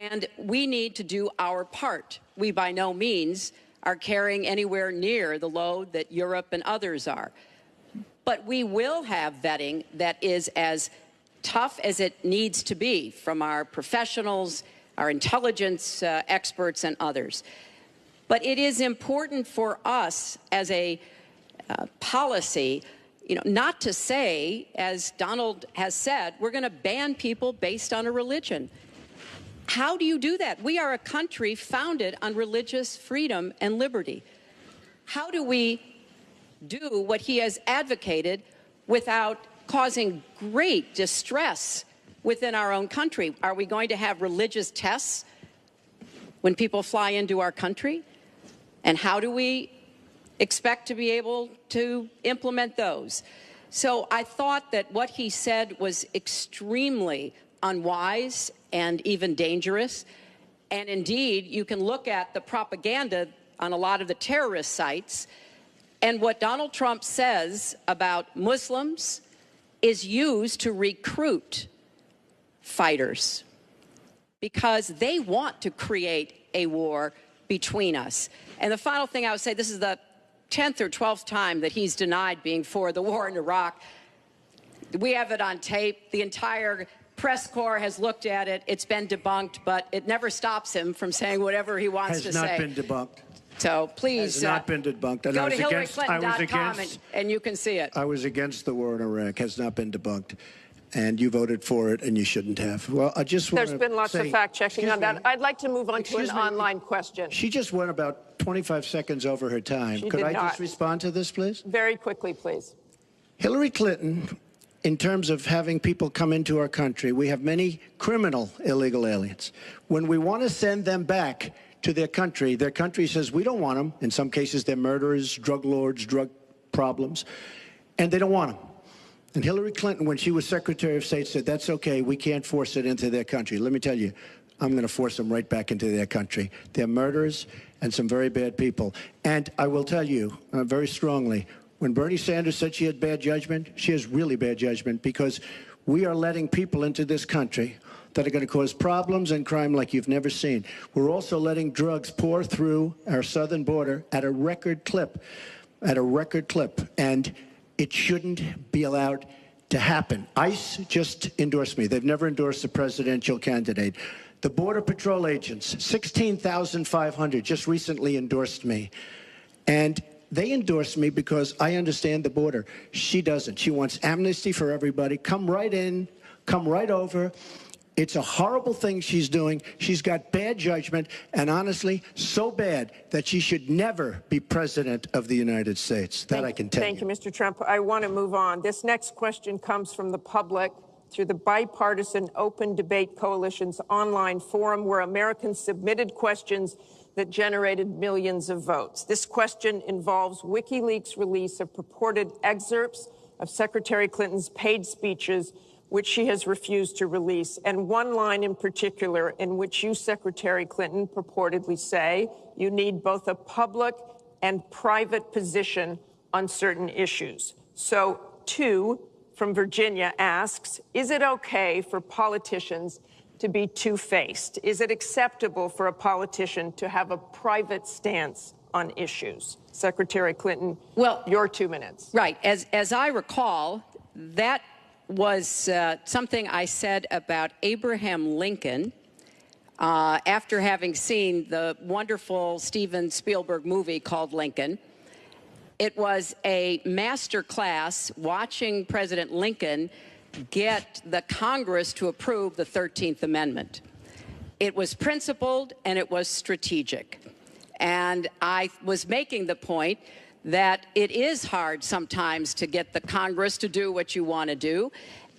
And we need to do our part. We by no means are carrying anywhere near the load that Europe and others are. But we will have vetting that is as tough as it needs to be from our professionals, our intelligence experts, and others. But it is important for us as a policy, not to say, as Donald has said, we're going to ban people based on a religion. How do you do that? We are a country founded on religious freedom and liberty. How do we do what he has advocated without causing great distress within our own country? Are we going to have religious tests when people fly into our country? And how do we expect to be able to implement those? So I thought that what he said was extremely unwise and even dangerous. And indeed, you can look at the propaganda on a lot of the terrorist sites, and what Donald Trump says about Muslims is used to recruit fighters because they want to create a war between us. And the final thing I would say, this is the 10th or 12th time that he's denied being for the war in Iraq. We have it on tape. The entire press corps has looked at it. It's been debunked, but it never stops him from saying whatever he wants to say. Has not been debunked. So please Has not been debunked. And go to HillaryClinton.com and you can see it. I was against the war in Iraq. Has not been debunked. And you voted for it, and you shouldn't have. Well, I just want to There's been lots of fact-checking on that. I'd like to move on to an online question. She just went about 25 seconds over her time. She Could did I not. just respond to this, please? Very quickly, please. Hillary Clinton, in terms of having people come into our country, we have many criminal illegal aliens. When we want to send them back to their country says we don't want them. In some cases, they're murderers, drug lords, drug problems, and they don't want them. And Hillary Clinton, when she was Secretary of State, said, that's okay, we can't force it into their country. Let me tell you, I'm going to force them right back into their country. They're murderers and some very bad people. And I will tell you very strongly, when Bernie Sanders said she had bad judgment, she has really bad judgment, because we are letting people into this country that are going to cause problems and crime like you've never seen. We're also letting drugs pour through our southern border at a record clip, and it shouldn't be allowed to happen. ICE just endorsed me. They've never endorsed a presidential candidate. The Border Patrol agents, 16,500, just recently endorsed me. And they endorsed me because I understand the border. She doesn't. She wants amnesty for everybody. Come right in, come right over. It's a horrible thing she's doing. She's got bad judgment, and honestly, so bad that she should never be president of the United States. That I can tell you. Thank you, Mr. Trump. I want to move on. This next question comes from the public through the Bipartisan Open Debate Coalition's online forum, where Americans submitted questions that generated millions of votes. This question involves WikiLeaks' release of purported excerpts of Secretary Clinton's paid speeches, which she has refused to release, and one line in particular in which you, Secretary Clinton, purportedly say you need both a public and private position on certain issues. So, two from Virginia asks, is it okay for politicians to be two-faced? Is it acceptable for a politician to have a private stance on issues? Secretary Clinton, well, your 2 minutes. Right. As I recall, that was something I said about Abraham Lincoln after having seen the wonderful Steven Spielberg movie called Lincoln. It was a master class watching President Lincoln get the Congress to approve the 13th Amendment. It was principled and it was strategic. And I was making the point that it is hard sometimes to get the Congress to do what you want to do,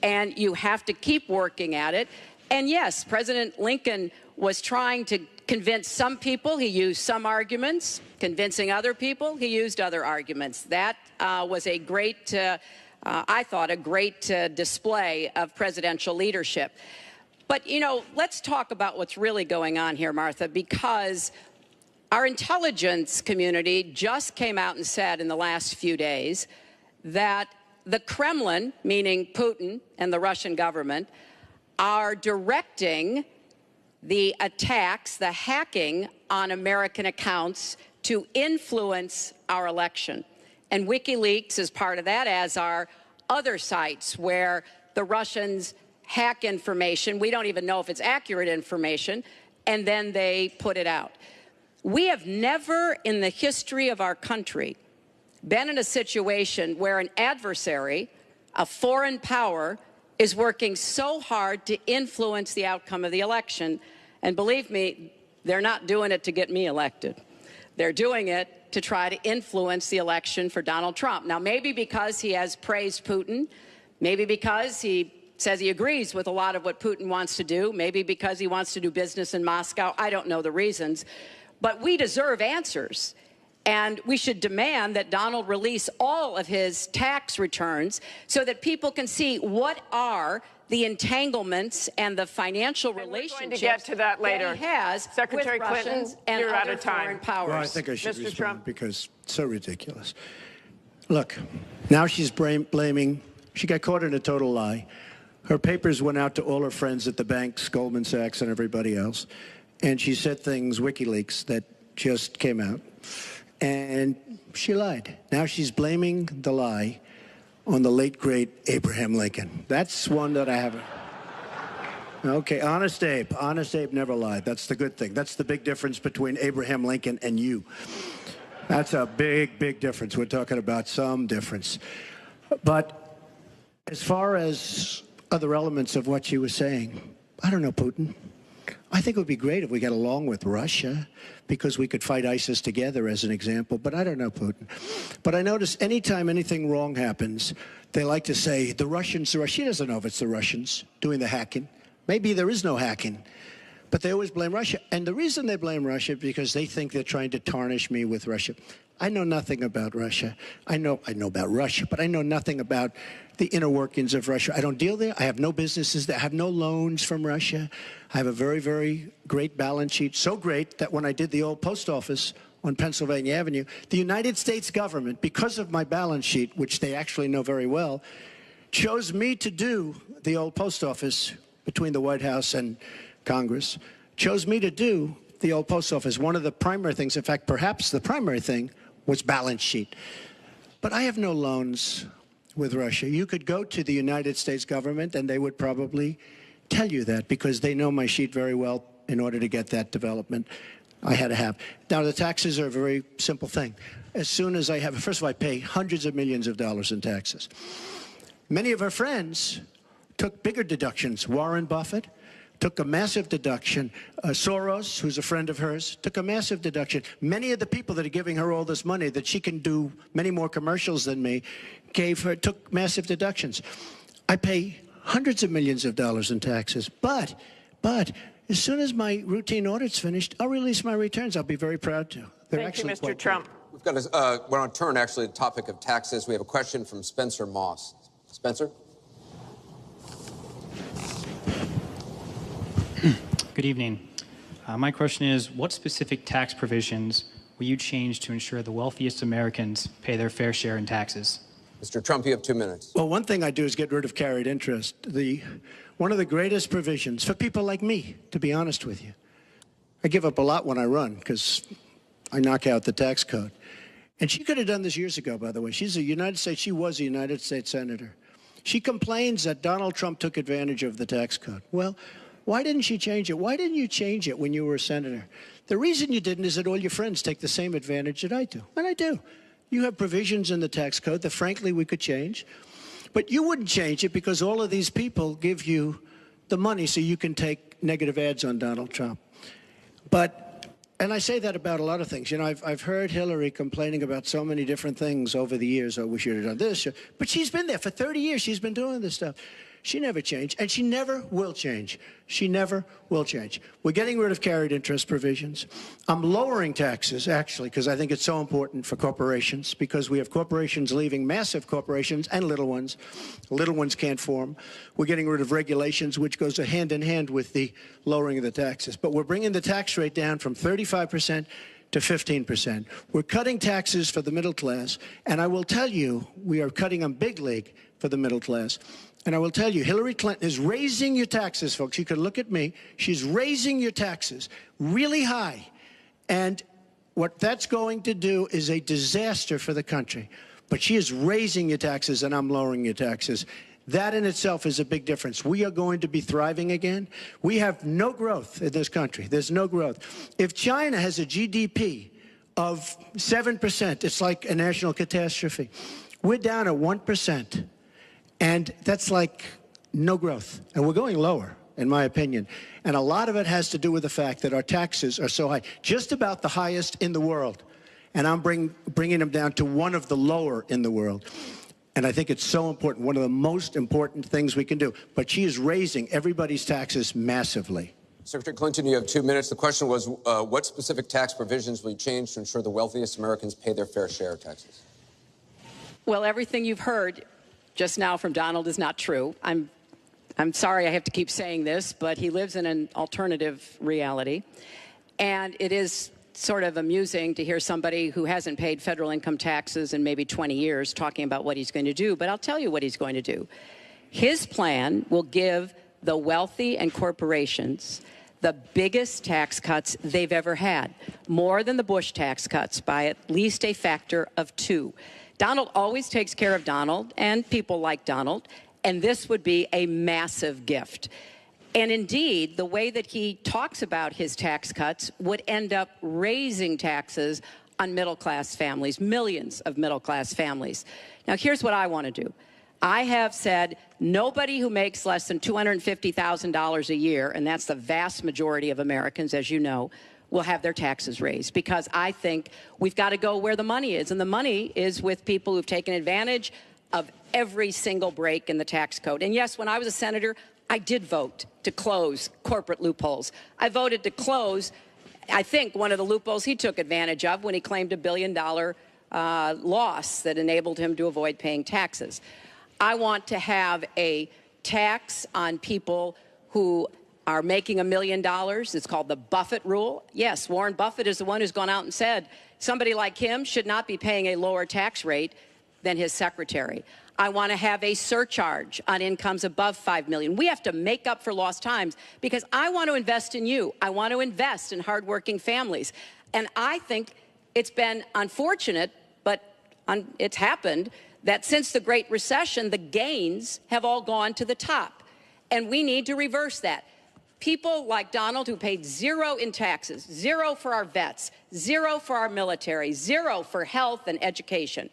and you have to keep working at it. And yes, President Lincoln was trying to convince some people. He used some arguments. Convincing other people, he used other arguments. That was a great, I thought, a great display of presidential leadership. But, you know, let's talk about what's really going on here, Martha, because our intelligence community just came out and said in the last few days that the Kremlin, meaning Putin and the Russian government, are directing the attacks, the hacking on American accounts to influence our election. And WikiLeaks is part of that, as are other sites where the Russians hack information. We don't even know if it's accurate information, and then they put it out. We have never in the history of our country been in a situation where an adversary, a foreign power, is working so hard to influence the outcome of the election. And believe me, they're not doing it to get me elected. They're doing it to try to influence the election for Donald Trump. Now, maybe because he has praised Putin, maybe because he says he agrees with a lot of what Putin wants to do, maybe because he wants to do business in Moscow. I don't know the reasons. But we deserve answers. And we should demand that Donald release all of his tax returns so that people can see what are the entanglements and the financial relationships we're going to get to that later. He has Secretary with Clinton, Russians and you're out other of time. foreign powers. Well, I think I should Mr. respond Trump. because it's so ridiculous. Look, now she's blaming, she got caught in a total lie. Her papers went out to all her friends at the banks, Goldman Sachs and everybody else, and she said things, WikiLeaks, that just came out. And she lied. Now she's blaming the lie on the late, great Abraham Lincoln. That's one that I haven't. Okay, Honest Abe. Honest Abe never lied. That's the good thing. That's the big difference between Abraham Lincoln and you. That's a big, big difference. We're talking about some difference. But as far as other elements of what she was saying, I don't know, Putin. I think it would be great if we got along with Russia because we could fight ISIS together, as an example. But I don't know, Putin. But I notice anytime anything wrong happens, they like to say, the Russians, she doesn't know if it's the Russians doing the hacking. Maybe there is no hacking. But they always blame Russia. And the reason they blame Russia is because they think they're trying to tarnish me with Russia. I know nothing about Russia. I know about Russia, but I know nothing about the inner workings of Russia. I don't deal there. I have no businesses there. I have no loans from Russia. I have a very, very great balance sheet, so great that when I did the old post office on Pennsylvania Avenue, the United States government, because of my balance sheet, which they actually know very well, chose me to do the old post office between the White House and Congress, chose me to do the old post office. One of the primary things, in fact, perhaps the primary thing, was balance sheet. But I have no loans with Russia. You could go to the United States government and they would probably tell you that because they know my sheet very well in order to get that development I had to have. Now, the taxes are a very simple thing. As soon as I have, first of all, I pay hundreds of millions of dollars in taxes. Many of our friends took bigger deductions. Warren Buffett took a massive deduction. Soros, who's a friend of hers, took a massive deduction. Many of the people that are giving her all this money that she can do many more commercials than me took massive deductions. I pay hundreds of millions of dollars in taxes. But as soon as my routine audit's finished, I'll release my returns. I'll be very proud to. Thank you, Mr. Trump. We've got we're on turn, actually, the topic of taxes. We have a question from Spencer Moss. Spencer? Good evening. My question is, what specific tax provisions will you change to ensure the wealthiest Americans pay their fair share in taxes? Mr. Trump, you have 2 minutes. Well, one thing I do is get rid of carried interest. One of the greatest provisions for people like me, to be honest with you. I give up a lot when I run because I knock out the tax code. And she could have done this years ago, by the way. She was a United States senator. She complains that Donald Trump took advantage of the tax code. Well, why didn't she change it? Why didn't you change it when you were a senator? The reason you didn't is that all your friends take the same advantage that I do. And I do. You have provisions in the tax code that, frankly, we could change. But you wouldn't change it because all of these people give you the money so you can take negative ads on Donald Trump. And I say that about a lot of things. You know, I've heard Hillary complaining about so many different things over the years. Oh, we should have done this. But she's been there for 30 years. She's been doing this stuff. She never changed, and she never will change. She never will change. We're getting rid of carried interest provisions. I'm lowering taxes, actually, because I think it's so important for corporations, because we have corporations leaving, massive corporations and little ones. Little ones can't form. We're getting rid of regulations, which goes hand in hand with the lowering of the taxes. But we're bringing the tax rate down from 35% to 15%. We're cutting taxes for the middle class, and I will tell you, we are cutting them big league for the middle class. And I will tell you, Hillary Clinton is raising your taxes, folks. You can look at me. She's raising your taxes really high. And what that's going to do is a disaster for the country. But she is raising your taxes, and I'm lowering your taxes. That in itself is a big difference. We are going to be thriving again. We have no growth in this country. There's no growth. If China has a GDP of 7%, it's like a national catastrophe. We're down at 1%. And that's like no growth. And we're going lower, in my opinion. And a lot of it has to do with the fact that our taxes are so high, just about the highest in the world. and I'm bringing them down to one of the lower in the world. And I think it's so important, one of the most important things we can do. But she is raising everybody's taxes massively. Secretary Clinton, you have 2 minutes. The question was, what specific tax provisions will you change to ensure the wealthiest Americans pay their fair share of taxes? Well, everything you've heard just now from Donald is not true. I'm sorry I have to keep saying this, but he lives in an alternative reality. And it is sort of amusing to hear somebody who hasn't paid federal income taxes in maybe 20 years talking about what he's going to do. But I'll tell you what he's going to do. His plan will give the wealthy and corporations the biggest tax cuts they've ever had, more than the Bush tax cuts by at least a factor of 2. Donald always takes care of Donald and people like Donald, and this would be a massive gift. And indeed, the way that he talks about his tax cuts would end up raising taxes on middle-class families, millions of middle-class families. Now, here's what I want to do. I have said nobody who makes less than $250,000 a year, and that's the vast majority of Americans, as you know, will have their taxes raised, because I think we've got to go where the money is, and the money is with people who've taken advantage of every single break in the tax code. And yes, when I was a senator, I did vote to close corporate loopholes. I voted to close, I think, one of the loopholes he took advantage of when he claimed $1 billion loss that enabled him to avoid paying taxes. I want to have a tax on people who are making $1 million. It's called the Buffett rule. Yes, Warren Buffett is the one who's gone out and said somebody like him should not be paying a lower tax rate than his secretary. I want to have a surcharge on incomes above $5 million. We have to make up for lost times, because I want to invest in you. I want to invest in hardworking families. And I think it's been unfortunate, but it's happened, that since the Great Recession, the gains have all gone to the top. And we need to reverse that. People like Donald, who paid 0 in taxes, 0 for our vets, 0 for our military, 0 for health and education.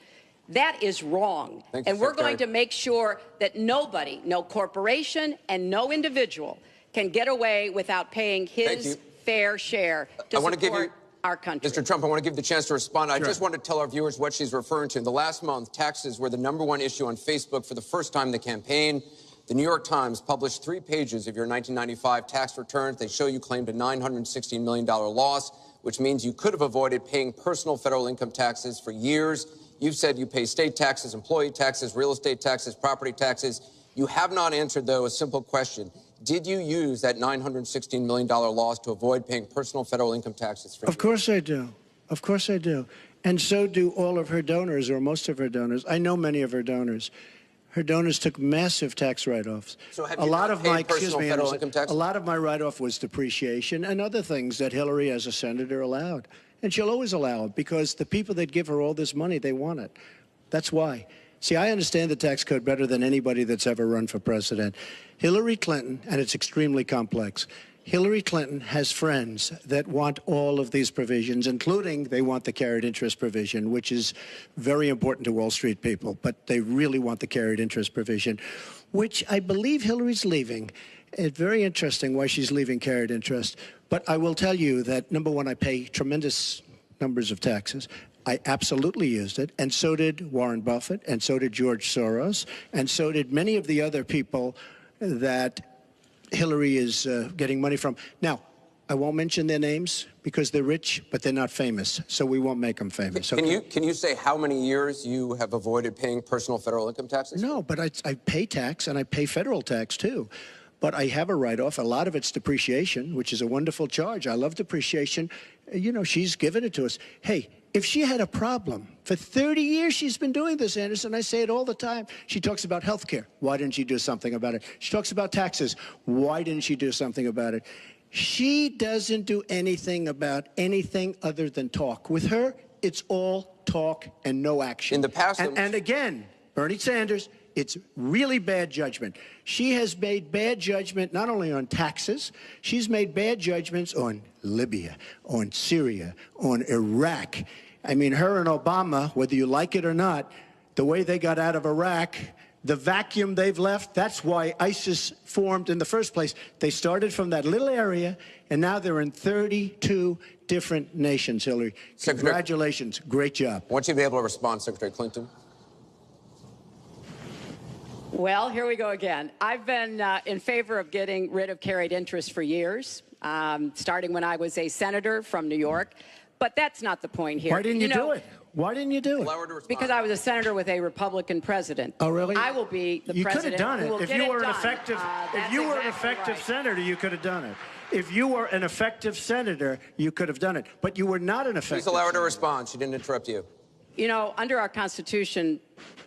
That is wrong. And we're going to make sure that nobody, no corporation and no individual, can get away without paying his fair share to support our country. Mr. Trump, I want to give you the chance to respond. I just want to tell our viewers what she's referring to. In the last month, taxes were the #1 issue on Facebook for the first time in the campaign. The New York Times published 3 pages of your 1995 tax returns. They show you claimed a $916 million loss, which means you could have avoided paying personal federal income taxes for years. You've said you pay state taxes, employee taxes, real estate taxes, property taxes. You have not answered, though, a simple question. Did you use that $916 million loss to avoid paying personal federal income taxes for years? Of course I do. Of course I do. And so do all of her donors, or most of her donors. I know many of her donors. Her donors took massive tax write-offs. So have you not paid personal federal income taxes? A lot of my write-off was depreciation and other things that Hillary, as a senator, allowed. And she'll always allow it, because the people that give her all this money, they want it. That's why. See, I understand the tax code better than anybody that's ever run for president. Hillary Clinton, and it's extremely complex, Hillary Clinton has friends that want all of these provisions, including they want the carried interest provision, which is very important to Wall Street people, but they really want the carried interest provision, which I believe Hillary's leaving. It's very interesting why she's leaving carried interest. But I will tell you that, #1, I pay tremendous numbers of taxes. I absolutely used it, and so did Warren Buffett, and so did George Soros, and so did many of the other people that Hillary is getting money from. Now, I won't mention their names because they're rich, but they're not famous, so we won't make them famous. Okay? Can you say how many years you have avoided paying personal federal income taxes? No, but I pay tax, and I pay federal tax, too. But I have a write-off. A lot of it's depreciation, which is a wonderful charge. I love depreciation. You know, she's given it to us. Hey, if she had a problem, for 30 years she's been doing this, Anderson. I say it all the time. She talks about health care. Why didn't she do something about it? She talks about taxes. Why didn't she do something about it? She doesn't do anything about anything other than talk. With her, it's all talk and no action. In the past... And again, Bernie Sanders, it's really bad judgment. She has made bad judgment not only on taxes, she's made bad judgments on Libya, on Syria, on Iraq. I mean, her and Obama, whether you like it or not, the way they got out of Iraq The vacuum they've left, that's why ISIS formed in the first place. They started from that little area, and now they're in 32 different nations, Hillary. Congratulations. Great job. I want you to be able to respond, Secretary Clinton. Well, here we go again. I've been in favor of getting rid of carried interest for years, starting when I was a senator from New York. But that's not the point here. Why didn't you do it? Why didn't you do it? Because I was a senator with a Republican president. Oh, really? I will be the president. You could have done it. If you were an effective, senator, you could have done it. If you were an effective senator, you could have done it. But you were not an effective Please allow her to senator. respond. She didn't interrupt you. You know, under our Constitution,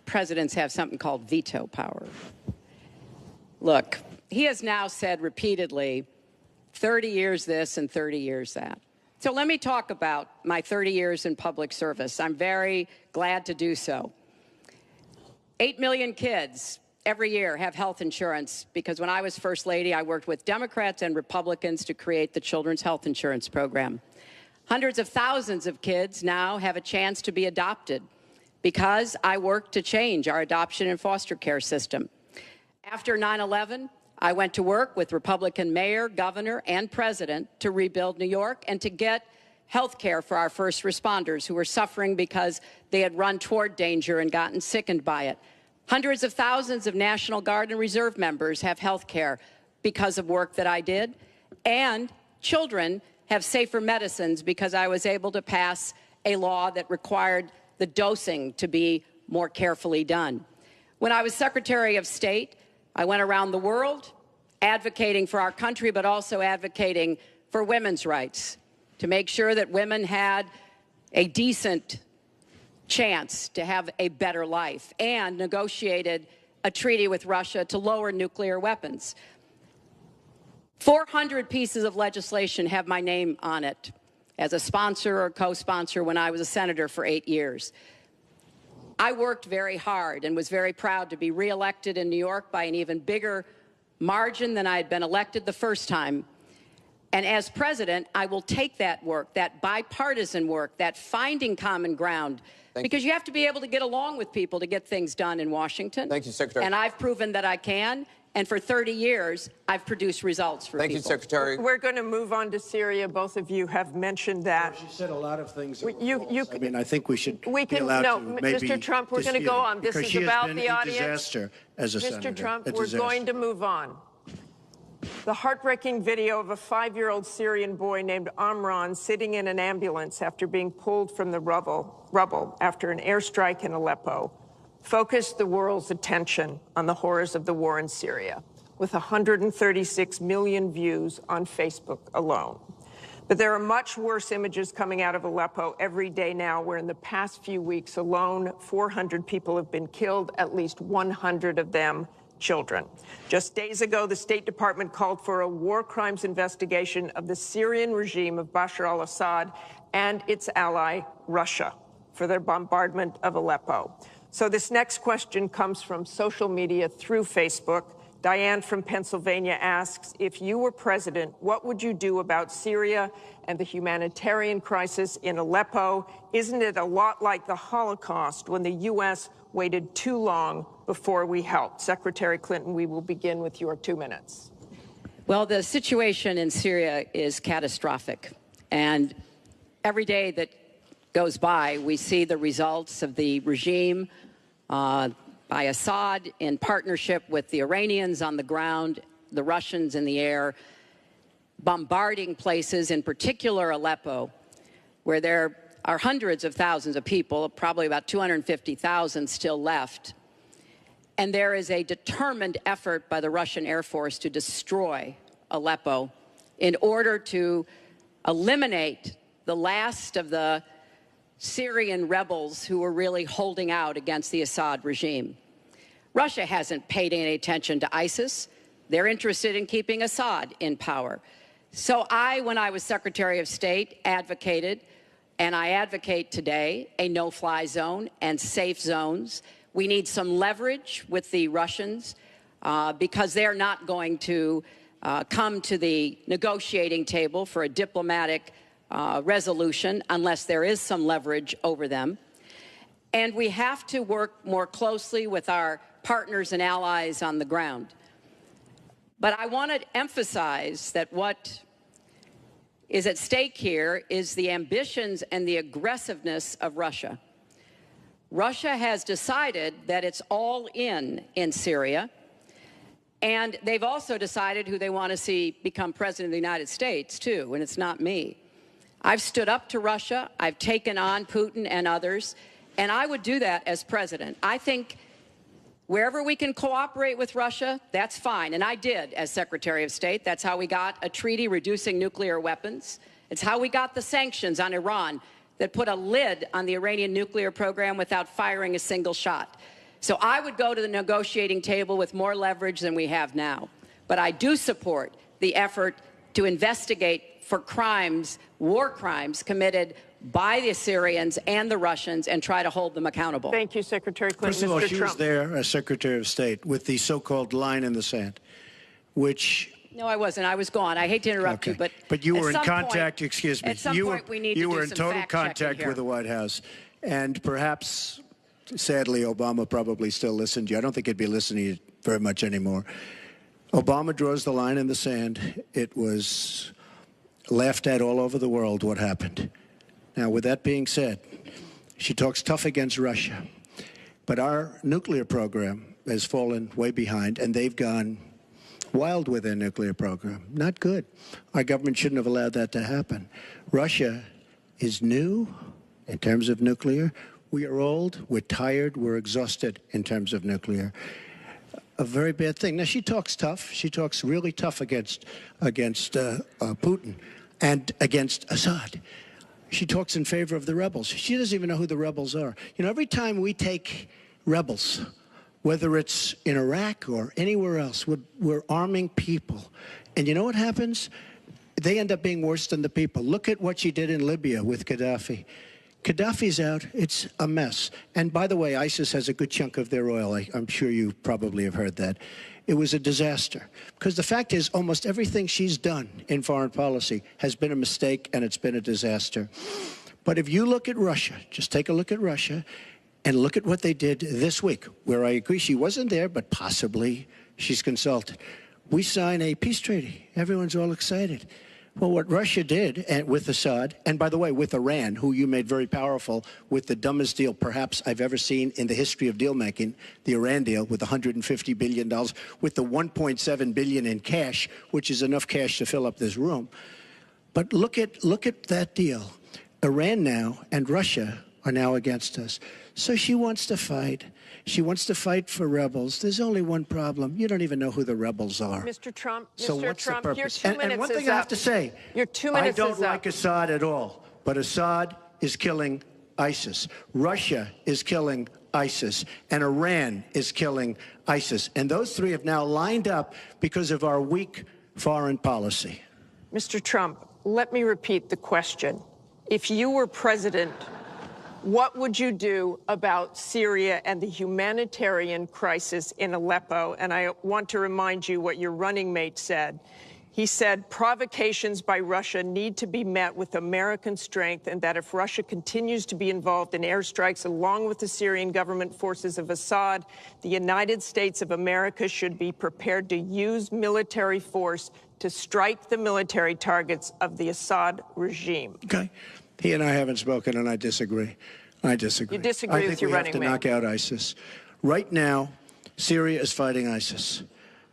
presidents have something called veto power. Look, he has now said repeatedly, 30 years this and 30 years that. So let me talk about my 30 years in public service. I'm very glad to do so. 8 million kids every year have health insurance because when I was First Lady, I worked with Democrats and Republicans to create the Children's Health Insurance Program. Hundreds of thousands of kids now have a chance to be adopted because I worked to change our adoption and foster care system. After 9/11, I went to work with Republican mayor, governor, and president to rebuild New York and to get health care for our first responders who were suffering because they had run toward danger and gotten sickened by it. Hundreds of thousands of National Guard and Reserve members have health care because of work that I did. And children have safer medicines because I was able to pass a law that required the dosing to be more carefully done. When I was Secretary of State, I went around the world advocating for our country, but also advocating for women's rights, to make sure that women had a decent chance to have a better life, and negotiated a treaty with Russia to lower nuclear weapons. 400 pieces of legislation have my name on it as a sponsor or co-sponsor when I was a senator for 8 years. I worked very hard and was very proud to be reelected in New York by an even bigger margin than I had been elected the first time. And as president, I will take that work, that bipartisan work, that finding common ground, because you have to be able to get along with people to get things done in Washington. Thank you, Secretary. And I've proven that I can. And for 30 years, I've produced results for people. Thank you, Secretary. We're going to move on to Syria. Both of you have mentioned that. She said a lot of things. I think we should we can, be allowed no, to maybe Mr. Trump, we're going to go on. This is about the audience. Disaster as a senator. Mr. Trump, we're going to move on. The heartbreaking video of a 5-year-old Syrian boy named Amran sitting in an ambulance after being pulled from the rubble after an airstrike in Aleppo focused the world's attention on the horrors of the war in Syria, with 136 million views on Facebook alone. But there are much worse images coming out of Aleppo every day now, where in the past few weeks alone, 400 people have been killed, at least 100 of them children. Just days ago, the State Department called for a war crimes investigation of the Syrian regime of Bashar al-Assad and its ally, Russia, for their bombardment of Aleppo. So this next question comes from social media through Facebook. Diane from Pennsylvania asks, if you were president, what would you do about Syria and the humanitarian crisis in Aleppo? Isn't it a lot like the Holocaust when the U.S. waited too long before we helped? Secretary Clinton, we will begin with your 2 minutes. Well, the situation in Syria is catastrophic. And every day that goes by, we see the results of the regime by Assad in partnership with the Iranians on the ground, the Russians in the air, bombarding places, in particular Aleppo, where there are hundreds of thousands of people, probably about 250,000 still left. And there is a determined effort by the Russian Air Force to destroy Aleppo in order to eliminate the last of the Syrian rebels who were really holding out against the Assad regime. Russia hasn't paid any attention to ISIS. They're interested in keeping Assad in power. So when I was Secretary of State, advocated, and I advocate today, a no-fly zone and safe zones. We need some leverage with the Russians because they're not going to come to the negotiating table for a diplomatic resolution unless there is some leverage over them. And we have to work more closely with our partners and allies on the ground. But I want to emphasize that what is at stake here is the ambitions and the aggressiveness of Russia. Russia has decided that it's all in Syria, and they've also decided who they want to see become president of the United States, too, and it's not me. I've stood up to Russia. I've taken on Putin and others, and I would do that as president. I think wherever we can cooperate with Russia, that's fine, and I did as Secretary of State. That's how we got a treaty reducing nuclear weapons. It's how we got the sanctions on Iran that put a lid on the Iranian nuclear program without firing a single shot. So I would go to the negotiating table with more leverage than we have now. But I do support the effort to investigate for crimes, war crimes, committed by the Syrians and the Russians and try to hold them accountable. Thank you, Secretary Clinton. First of all, Mr. she Trump. was there as Secretary of State with the so-called line in the sand, which... No, I wasn't. I was gone. I hate to interrupt you, but you were in contact. Point, excuse me. At some point, we need you to were do in some total fact-checking contact here. with the White House, and perhaps, sadly, Obama probably still listened to you. I don't think he'd be listening to you very much anymore. Obama draws the line in the sand. It was laughed at all over the world what happened. Now, with that being said, she talks tough against Russia, but our nuclear program has fallen way behind, and they've gone wild with their nuclear program. Not good. Our government shouldn't have allowed that to happen. Russia is new in terms of nuclear. We are old, we're tired, we're exhausted in terms of nuclear. A very bad thing. Now, she talks tough. She talks really tough against Putin and against Assad. She talks in favor of the rebels. She doesn't even know who the rebels are. You know, every time we take rebels, whether it's in Iraq or anywhere else, we're arming people. And you know what happens? They end up being worse than the people. Look at what she did in Libya with Gaddafi. Gaddafi's out. It's a mess. And by the way, ISIS has a good chunk of their oil. I'm sure you probably have heard that. It was a disaster. Because the fact is, almost everything she's done in foreign policy has been a mistake, and it's been a disaster. But if you look at Russia, just take a look at Russia, and look at what they did this week, where I agree she wasn't there, but possibly she's consulted. We sign a peace treaty. Everyone's all excited. Well, what Russia did with Assad, and by the way, with Iran, who you made very powerful with the dumbest deal perhaps I've ever seen in the history of deal-making, the Iran deal with $150 billion, with the $1.7 billion in cash, which is enough cash to fill up this room. But look at that deal. Iran now and Russia are now against us. So she wants to fight. She wants to fight for rebels. There's only one problem. You don't even know who the rebels are. Mr. Trump, so Mr. what's Trump, the purpose? your 2 minutes and one thing is I have up. to say, Your 2 minutes I don't is like up. Assad at all, but Assad is killing ISIS. Russia is killing ISIS, and Iran is killing ISIS. And those three have now lined up because of our weak foreign policy. Mr. Trump, let me repeat the question. If you were president, what would you do about Syria and the humanitarian crisis in Aleppo? And I want to remind you what your running mate said. He said provocations by Russia need to be met with American strength, and that if Russia continues to be involved in airstrikes along with the Syrian government forces of Assad, the United States of America should be prepared to use military force to strike the military targets of the Assad regime. Okay. He and I haven't spoken, and I disagree. I disagree. You disagree with your running mate. I think we have to knock out ISIS. Right now, Syria is fighting ISIS.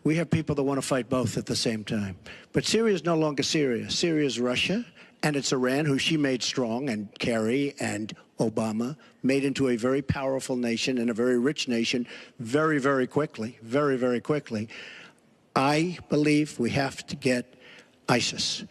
We have people that want to fight both at the same time. But Syria is no longer Syria. Syria is Russia, and it's Iran, who she made strong, and Kerry and Obama made into a very powerful nation and a very rich nation very, very quickly, very, very quickly. I believe we have to get ISIS.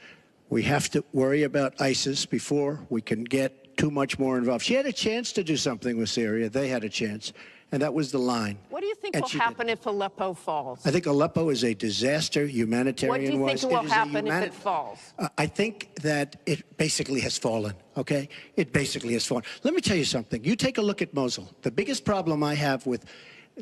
We have to worry about ISIS before we can get too much more involved. She had a chance to do something with Syria. They had a chance, and that was the line. What do you think will happen if Aleppo falls? I think Aleppo is a disaster, humanitarian-wise. What do you think will happen if it falls? I think that it basically has fallen, okay? It basically has fallen. Let me tell you something. You take a look at Mosul. The biggest problem I have with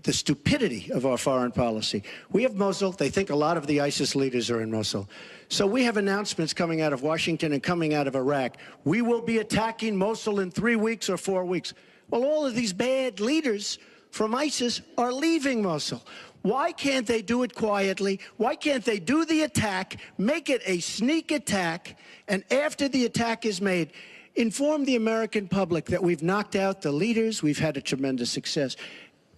the stupidity of our foreign policy. We have Mosul. They think a lot of the ISIS leaders are in Mosul. So we have announcements coming out of Washington and coming out of Iraq. We will be attacking Mosul in 3 weeks or 4 weeks. Well, all of these bad leaders from ISIS are leaving Mosul. Why can't they do it quietly? Why can't they do the attack, make it a sneak attack, and after the attack is made, inform the American public that we've knocked out the leaders, we've had a tremendous success.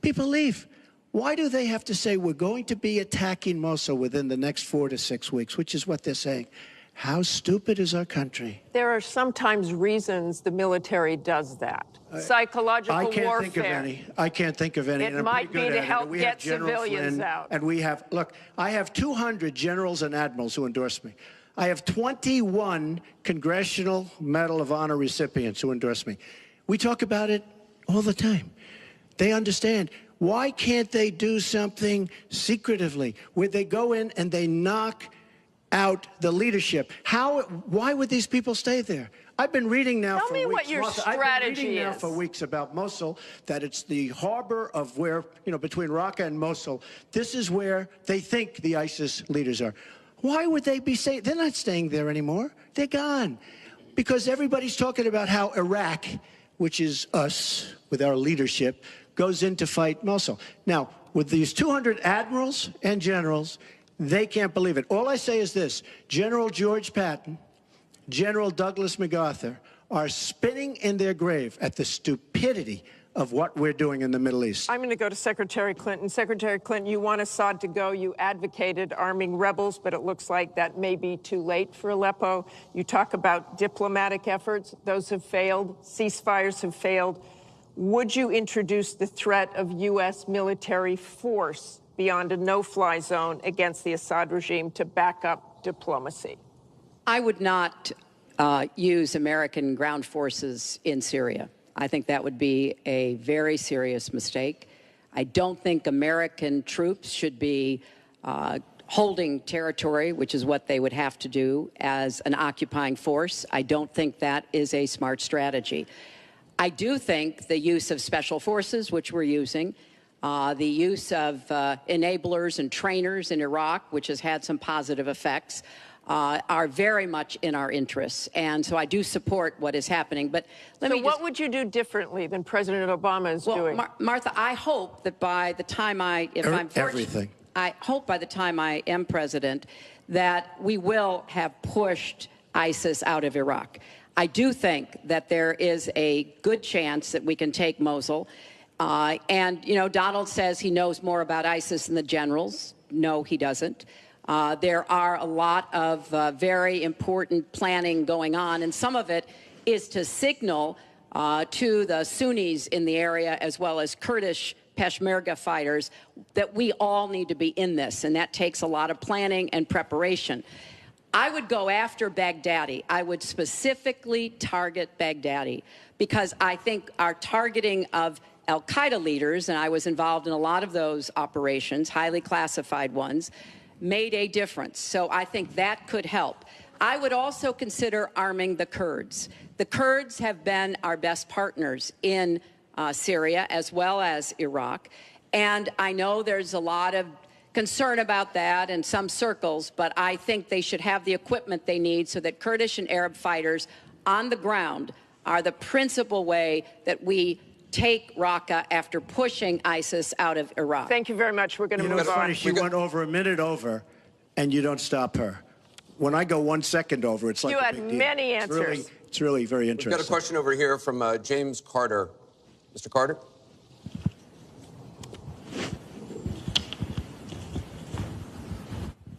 People leave. Why do they have to say we're going to be attacking Mosul within the next 4 to 6 weeks, which is what they're saying? How stupid is our country? There are sometimes reasons the military does that. Psychological warfare. I can't think of any. I can't think of any. It might be to help get civilians out. And we have, look, I have 200 generals and admirals who endorse me. I have 21 Congressional Medal of Honor recipients who endorse me. We talk about it all the time. They understand. Why can't they do something secretively where they go in and they knock out the leadership? Why would these people stay there? I've been reading now for weeks. Tell me what your strategy I've been reading now is. for weeks about Mosul, that it's the harbor of where, between Raqqa and Mosul. This is where they think the ISIS leaders are. Why would they be staying? They're not staying there anymore. They're gone. Because everybody's talking about how Iraq, which is us with our leadership, goes in to fight Mosul. Now, with these 200 admirals and generals, they can't believe it. All I say is this: General George Patton, General Douglas MacArthur are spinning in their grave at the stupidity of what we're doing in the Middle East. I'm going to go to Secretary Clinton. Secretary Clinton, you want Assad to go. You advocated arming rebels, but it looks like that may be too late for Aleppo. You talk about diplomatic efforts. Those have failed. Ceasefires have failed. Would you introduce the threat of U.S. military force beyond a no-fly zone against the Assad regime to back up diplomacy? I would not use American ground forces in Syria. I think that would be a very serious mistake. I don't think American troops should be holding territory, which is what they would have to do as an occupying force. I don't think that is a smart strategy. I do think the use of special forces, which we're using, the use of enablers and trainers in Iraq, which has had some positive effects, are very much in our interests. And so I do support what is happening. But what would you do differently than President Obama is doing? Martha, I hope that by the time I hope by the time I am president that we will have pushed ISIS out of Iraq. I do think that there is a good chance that we can take Mosul. And, Donald says he knows more about ISIS than the generals. No, he doesn't. There are a lot of very important planning going on, and some of it is to signal to the Sunnis in the area, as well as Kurdish Peshmerga fighters, that we all need to be in this, and that takes a lot of planning and preparation. I would go after Baghdadi. I would specifically target Baghdadi, because I think our targeting of al-Qaeda leaders, and I was involved in a lot of those operations, highly classified ones, made a difference. So I think that could help. I would also consider arming the Kurds. The Kurds have been our best partners in Syria as well as Iraq. And I know there's a lot of concern about that in some circles, but I think they should have the equipment they need so that Kurdish and Arab fighters on the ground are the principal way that we take Raqqa after pushing ISIS out of Iraq. Thank you very much. We're going to move on. It's funny, she went over a minute over, and you don't stop her. When I go 1 second over, it's like you a big had deal. many answers. It's really very interesting. We've got a question over here from James Carter. Mr. Carter?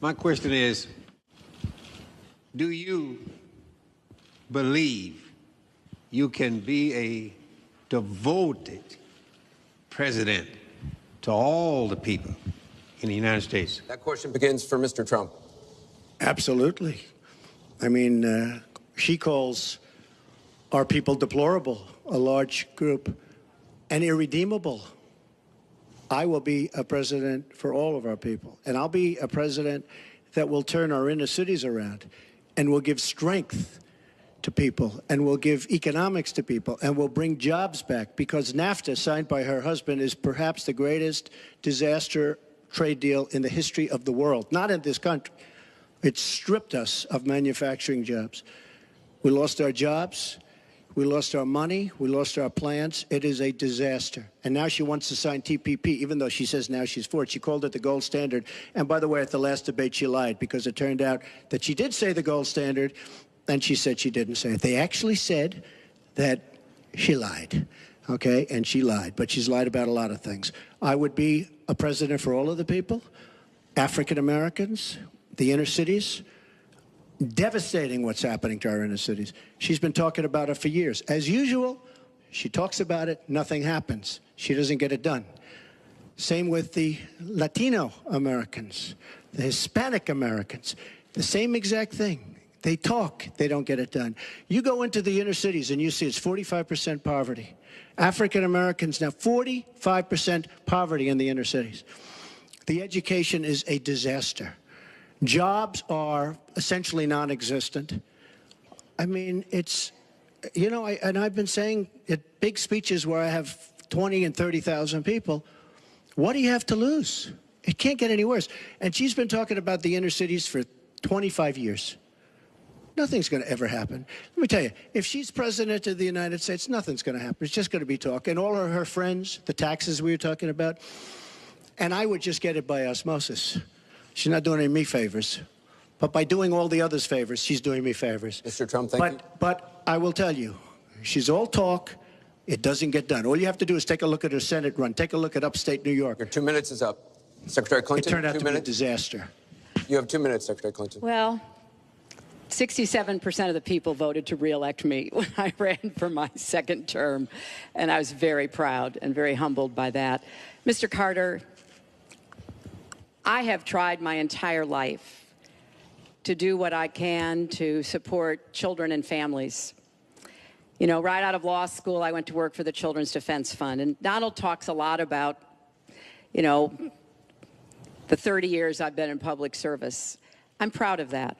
My question is, do you believe you can be a devoted president to all the people in the United States? That question begins for Mr. Trump. Absolutely. I mean, she calls our people deplorable, a large group, and irredeemable. I will be a president for all of our people, and I'll be a president that will turn our inner cities around and will give strength to people and will give economics to people and will bring jobs back, because NAFTA, signed by her husband, is perhaps the greatest disaster trade deal in the history of the world, not in this country. It stripped us of manufacturing jobs. We lost our jobs. We lost our money. We lost our plants. It is a disaster. And now she wants to sign TPP, even though she says now she's for it. She called it the gold standard. And by the way, at the last debate, she lied, because it turned out that she did say the gold standard, and she said she didn't say it. They actually said that she lied, okay? And she lied. But she's lied about a lot of things. I would be a president for all of the people, African Americans, the inner cities. Devastating what's happening to our inner cities. She's been talking about it for years. As usual, she talks about it, nothing happens. She doesn't get it done. Same with the Latino Americans, the Hispanic Americans, the same exact thing. They talk, they don't get it done. You go into the inner cities and you see it's 45% poverty. African Americans now, 45% poverty in the inner cities. The education is a disaster. Jobs are essentially non-existent. I mean, it's, you know, and I've been saying at big speeches where I have 20 and 30,000 people, what do you have to lose? It can't get any worse. And she's been talking about the inner cities for 25 years. Nothing's going to ever happen. Let me tell you, if she's president of the United States, nothing's going to happen. It's just going to be talk. And all of her friends, the taxes we were talking about, and I would just get it by osmosis. She's not doing any me favors. But by doing all the others favors, she's doing me favors. Mr. Trump, thank you. But I will tell you, she's all talk. It doesn't get done. All you have to do is take a look at her Senate run. Take a look at upstate New York. Your 2 minutes is up. Secretary Clinton, It turned out 2 to be a minutes. disaster. You have 2 minutes, Secretary Clinton. Well, 67% of the people voted to re-elect me when I ran for my second term, and I was very proud and very humbled by that. Mr. Carter, I have tried my entire life to do what I can to support children and families. You know, right out of law school, I went to work for the Children's Defense Fund, and Donald talks a lot about, you know, the 30 years I've been in public service. I'm proud of that.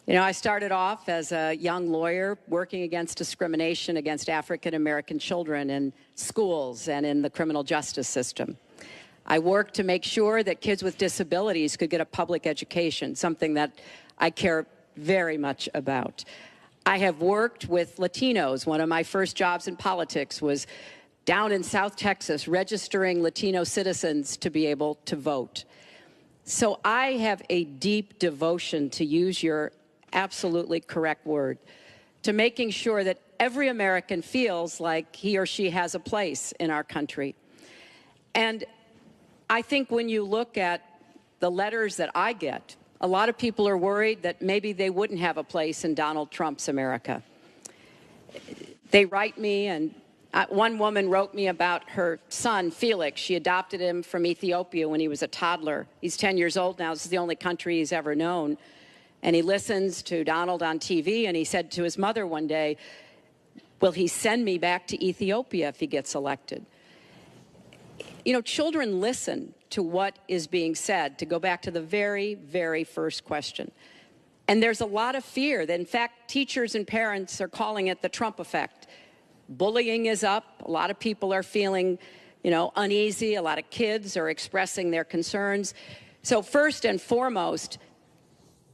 You know, I started off as a young lawyer working against discrimination against African American children in schools and in the criminal justice system. I worked to make sure that kids with disabilities could get a public education, something that I care very much about. I have worked with Latinos. One of my first jobs in politics was down in South Texas, registering Latino citizens to be able to vote. So I have a deep devotion, to use your absolutely correct word, to making sure that every American feels like he or she has a place in our country. And I think when you look at the letters that I get, a lot of people are worried that maybe they wouldn't have a place in Donald Trump's America. They write me, and one woman wrote me about her son, Felix. She adopted him from Ethiopia when he was a toddler. He's 10 years old now. This is the only country he's ever known. And he listens to Donald on TV, and he said to his mother one day, will he send me back to Ethiopia if he gets elected? You know, children listen to what is being said, to go back to the very, very first question. And there's a lot of fear that, in fact, teachers and parents are calling it the Trump effect. Bullying is up. A lot of people are feeling, you know, uneasy. A lot of kids are expressing their concerns. So first and foremost,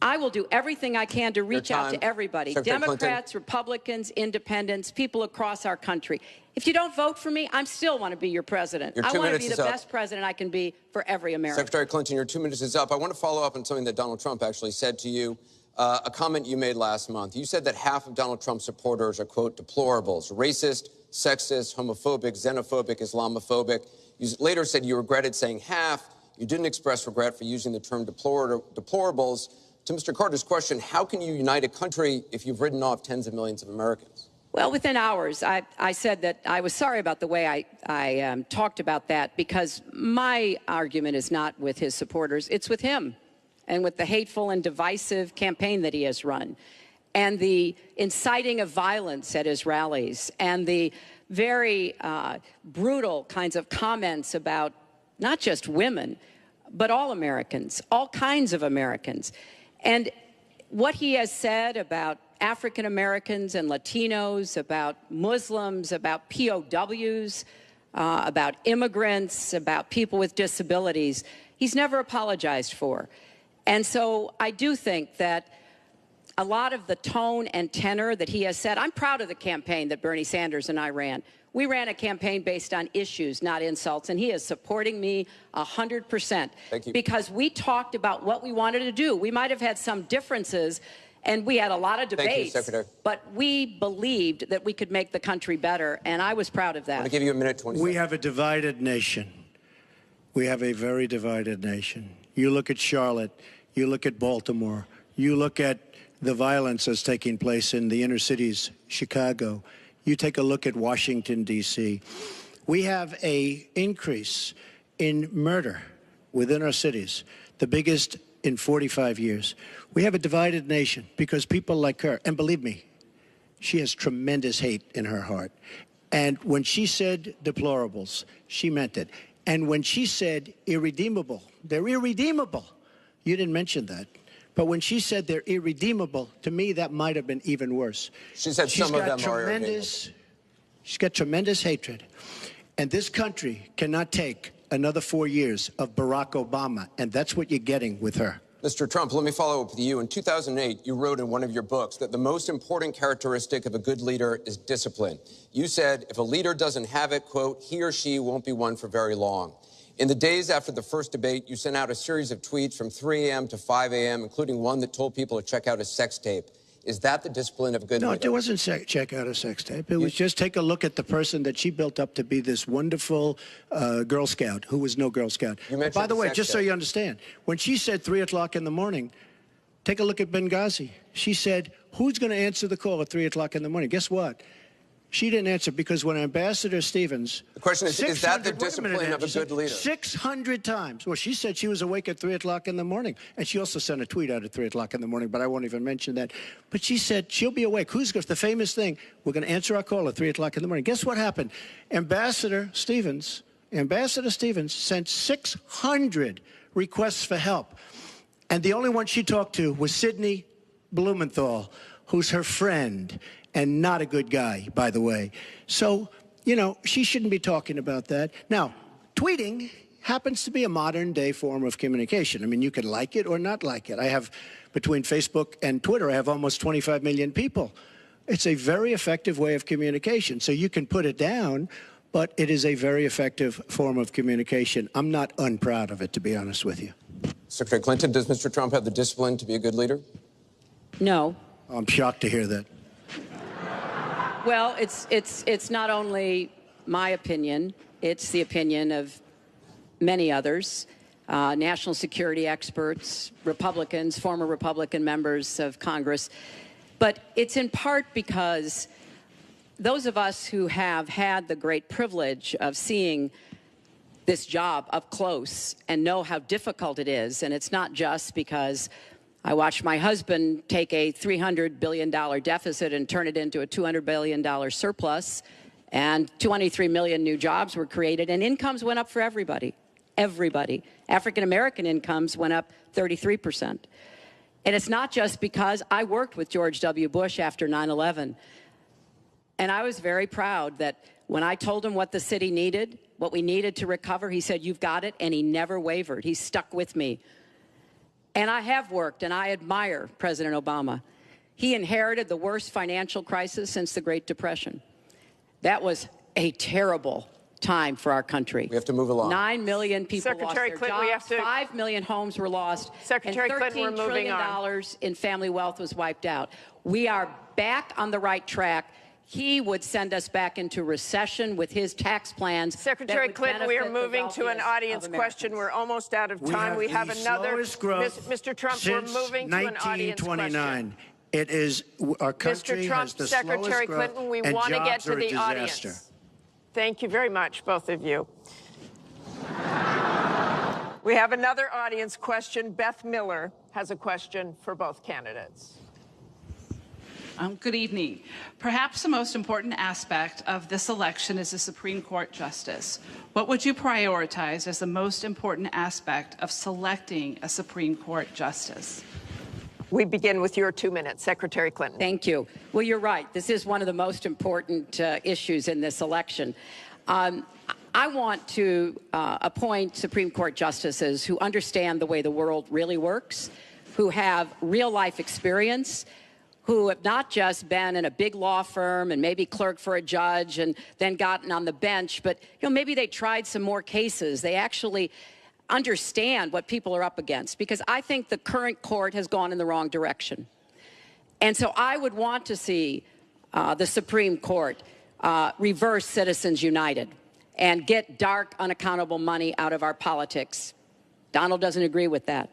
I will do everything I can to reach out to everybody, Secretary Democrats, Clinton. Republicans, independents, people across our country. If you don't vote for me, I still want to be your president. Your I 2 want to minutes be is the up. best president I can be for every American. Secretary Clinton, your 2 minutes is up. I want to follow up on something that Donald Trump actually said to you, a comment you made last month. You said that half of Donald Trump's supporters are, quote, deplorables, racist, sexist, homophobic, xenophobic, Islamophobic. You later said you regretted saying half. You didn't express regret for using the term deplorables. To Mr. Carter's question, how can you unite a country if you've written off tens of millions of Americans? Well, within hours, I said that I was sorry about the way I talked about that, because my argument is not with his supporters. It's with him and with the hateful and divisive campaign that he has run, and the inciting of violence at his rallies, and the very brutal kinds of comments about not just women, but all Americans, all kinds of Americans. And what he has said about African Americans and Latinos, about Muslims, about POWs, about immigrants, about people with disabilities, he's never apologized for. And so I do think that a lot of the tone and tenor that he has said. I'm proud of the campaign that Bernie Sanders and I ran. We ran a campaign based on issues, not insults, and he is supporting me 100%. Thank you. Because we talked about what we wanted to do. We might have had some differences, and we had a lot of debates. Thank you, Secretary. But we believed that we could make the country better, and I was proud of that. I'm going to give you a minute, 20 We seconds. have a divided nation. We have a very divided nation. You look at Charlotte, you look at Baltimore, you look at the violence that's taking place in the inner cities, Chicago. You take a look at Washington, D.C. We have an increase in murder within our cities, the biggest in 45 years. We have a divided nation because people like her, and believe me, she has tremendous hate in her heart. And when she said deplorables, she meant it. And when she said irredeemable, they're irredeemable. You didn't mention that. But when she said they're irredeemable, to me, that might have been even worse. She said some of them are irredeemable. She's got tremendous hatred. And this country cannot take another 4 years of Barack Obama. And that's what you're getting with her. Mr. Trump, let me follow up with you. In 2008, you wrote in one of your books that the most important characteristic of a good leader is discipline. You said if a leader doesn't have it, quote, he or she won't be one for very long. In the days after the first debate, you sent out a series of tweets from 3 a.m. to 5 a.m., including one that told people to check out a sex tape. Is that the discipline of a good leader? No, it wasn't check out a sex tape. It was just take a look at the person that she built up to be this wonderful Girl Scout who was no Girl Scout. By the way, just so you understand, when she said 3 o'clock in the morning, take a look at Benghazi. She said, who's going to answer the call at 3 o'clock in the morning? Guess what? She didn't answer because when Ambassador Stevens... The question is that the discipline of a good leader? 600 times. Well, she said she was awake at 3 o'clock in the morning. And she also sent a tweet out at 3 o'clock in the morning, but I won't even mention that. But she said she'll be awake. Who's the famous thing? We're going to answer our call at 3 o'clock in the morning. Guess what happened? Ambassador Stevens sent 600 requests for help. And the only one she talked to was Sidney Blumenthal, who's her friend. And not a good guy, by the way. So, you know, she shouldn't be talking about that. Now, tweeting happens to be a modern-day form of communication. I mean, you can like it or not like it. I have, between Facebook and Twitter, I have almost 25 million people. It's a very effective way of communication. So you can put it down, but it is a very effective form of communication. I'm not unproud of it, to be honest with you. Secretary Clinton, does Mr. Trump have the discipline to be a good leader? No. I'm shocked to hear that. Well, it's not only my opinion, it's the opinion of many others, national security experts, Republicans, former Republican members of Congress. But it's in part because those of us who have had the great privilege of seeing this job up close and know how difficult it is, and it's not just because I watched my husband take a $300 billion deficit and turn it into a $200 billion surplus, and 23 million new jobs were created, and incomes went up for everybody. Everybody. African-American incomes went up 33%. And it's not just because I worked with George W. Bush after 9/11, and I was very proud that when I told him what the city needed, what we needed to recover, he said, "You've got it," and he never wavered. He stuck with me. And I have worked, and I admire President Obama. He inherited the worst financial crisis since the Great Depression. That was a terrible time for our country. We have to move along. 9 million people Secretary lost their Clinton, jobs, 5 million homes were lost, Secretary and Clinton, we're $13 moving trillion on. in family wealth was wiped out. We are back on the right track. He would send us back into recession with his tax plans. Secretary Clinton, we are moving to an audience question. We're almost out of time. We have another. Mr. Trump, we're moving to an audience question. It is our country Mr. Trump, has the Secretary slowest growth, Clinton, we and want to get jobs to are a the disaster. audience. Thank you very much, both of you. We have another audience question. Beth Miller has a question for both candidates. Good evening. Perhaps the most important aspect of this election is the Supreme Court justice. What would you prioritize as the most important aspect of selecting a Supreme Court justice? We begin with your 2 minutes, Secretary Clinton. Thank you. Well, you're right. This is one of the most important issues in this election. I want to appoint Supreme Court justices who understand the way the world really works, who have real-life experience, who have not just been in a big law firm and maybe clerked for a judge and then gotten on the bench, but maybe they tried some more cases. They actually understand what people are up against, because I think the current court has gone in the wrong direction. And so I would want to see the Supreme Court reverse Citizens United and get dark, unaccountable money out of our politics. Donald doesn't agree with that.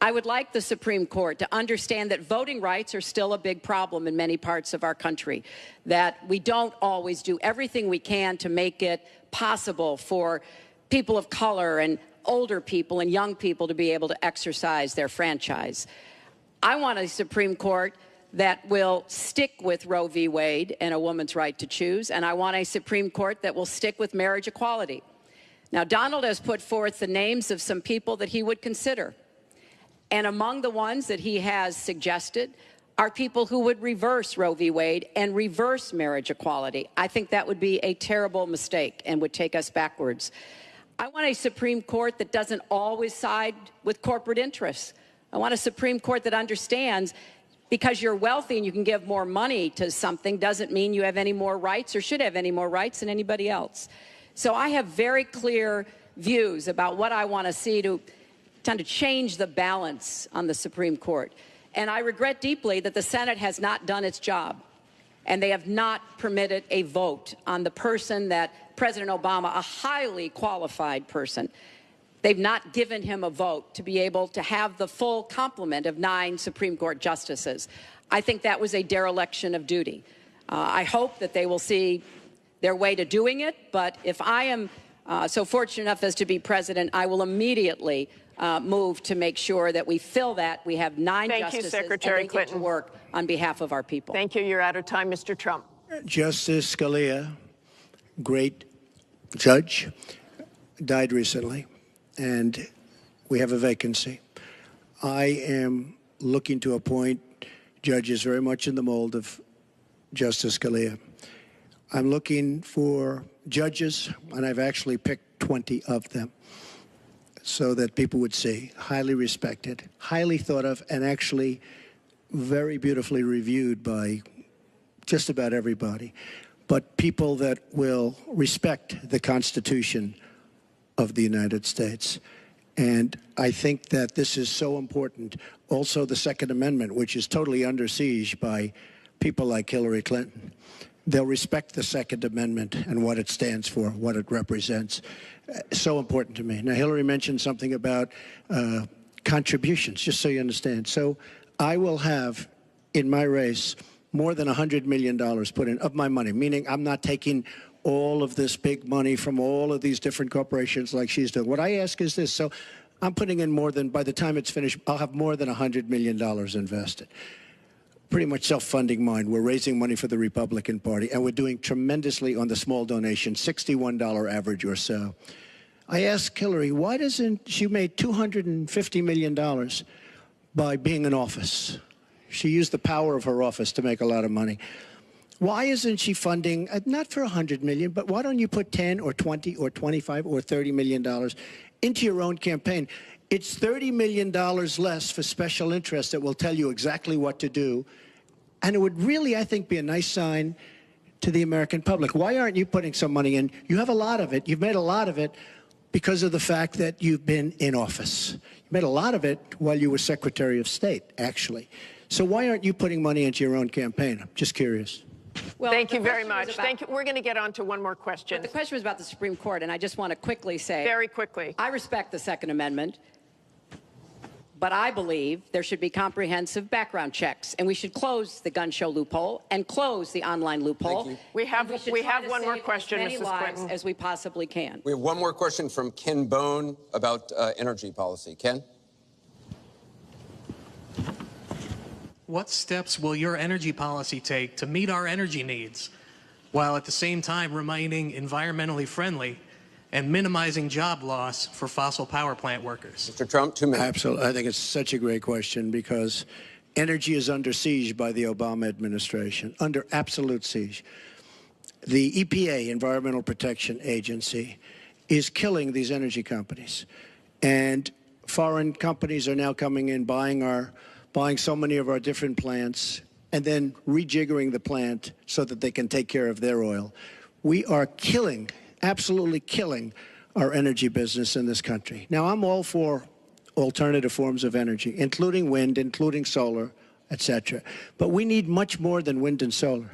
I would like the Supreme Court to understand that voting rights are still a big problem in many parts of our country, that we don't always do everything we can to make it possible for people of color and older people and young people to be able to exercise their franchise. I want a Supreme Court that will stick with Roe v. Wade and a woman's right to choose, and I want a Supreme Court that will stick with marriage equality. Now, Donald has put forth the names of some people that he would consider. And among the ones that he has suggested are people who would reverse Roe v. Wade and reverse marriage equality. I think that would be a terrible mistake and would take us backwards. I want a Supreme Court that doesn't always side with corporate interests. I want a Supreme Court that understands because you're wealthy and you can give more money to something doesn't mean you have any more rights or should have any more rights than anybody else. So I have very clear views about what I want to see to change the balance on the Supreme Court. And I regret deeply that the Senate has not done its job, and they have not permitted a vote on the person that President Obama, a highly qualified person, they've not given him a vote to be able to have the full complement of 9 Supreme Court justices. I think that was a dereliction of duty. I hope that they will see their way to doing it, but if I am so fortunate enough as to be president, I will immediately move to make sure that we fill that. We have 9 justices Secretary and they get to work on behalf of our people. Thank you. You're out of time, Mr. Trump. Justice Scalia, great judge, died recently, and we have a vacancy. I am looking to appoint judges very much in the mold of Justice Scalia. I'm looking for judges, and I've actually picked 20 of them, so that people would see, highly respected, highly thought of, and actually very beautifully reviewed by just about everybody, but people that will respect the Constitution of the United States. And I think that this is so important. Also, the Second Amendment, which is totally under siege by people like Hillary Clinton. They'll respect the Second Amendment and what it stands for, what it represents. So important to me. Now, Hillary mentioned something about contributions, just so you understand. So I will have, in my race, more than $100 million put in of my money, meaning I'm not taking all of this big money from all of these different corporations like she's doing. What I ask is this. So I'm putting in more than, by the time it's finished, I'll have more than $100 million invested. Pretty much self-funding mine. We're raising money for the Republican Party, and we're doing tremendously on the small donation, $61 average or so. I asked Hillary, why doesn't she made $250 million by being in office? She used the power of her office to make a lot of money. Why isn't she funding, not for $100 million, but why don't you put 10 or 20 or 25 or $30 million into your own campaign? It's $30 million less for special interests that will tell you exactly what to do. And it would really, I think, be a nice sign to the American public. Why aren't you putting some money in? You have a lot of it. You've made a lot of it because of the fact that you've been in office. You made a lot of it while you were Secretary of State, actually. So why aren't you putting money into your own campaign? I'm just curious. Well, thank you very much. Thank you. We're going to get on to one more question. But the question was about the Supreme Court, and I just want to quickly say, very quickly, I respect the Second Amendment. But I believe there should be comprehensive background checks, and we should close the gun show loophole and close the online loophole. We have one more question, Mrs. Clinton. As many lives as we possibly can. We have one more question from Ken Bone about energy policy. Ken? What steps will your energy policy take to meet our energy needs, while at the same time remaining environmentally friendly and minimizing job loss for fossil power plant workers? Mr. Trump, 2 minutes. Absolutely. I think it's such a great question because energy is under siege by the Obama administration, under absolute siege. The EPA, Environmental Protection Agency, is killing these energy companies. And foreign companies are now coming in, buying so many of our different plants, and then rejiggering the plant so that they can take care of their oil. We are killing, absolutely killing, our energy business in this country. Now, I'm all for alternative forms of energy, including wind, including solar, etc. But we need much more than wind and solar.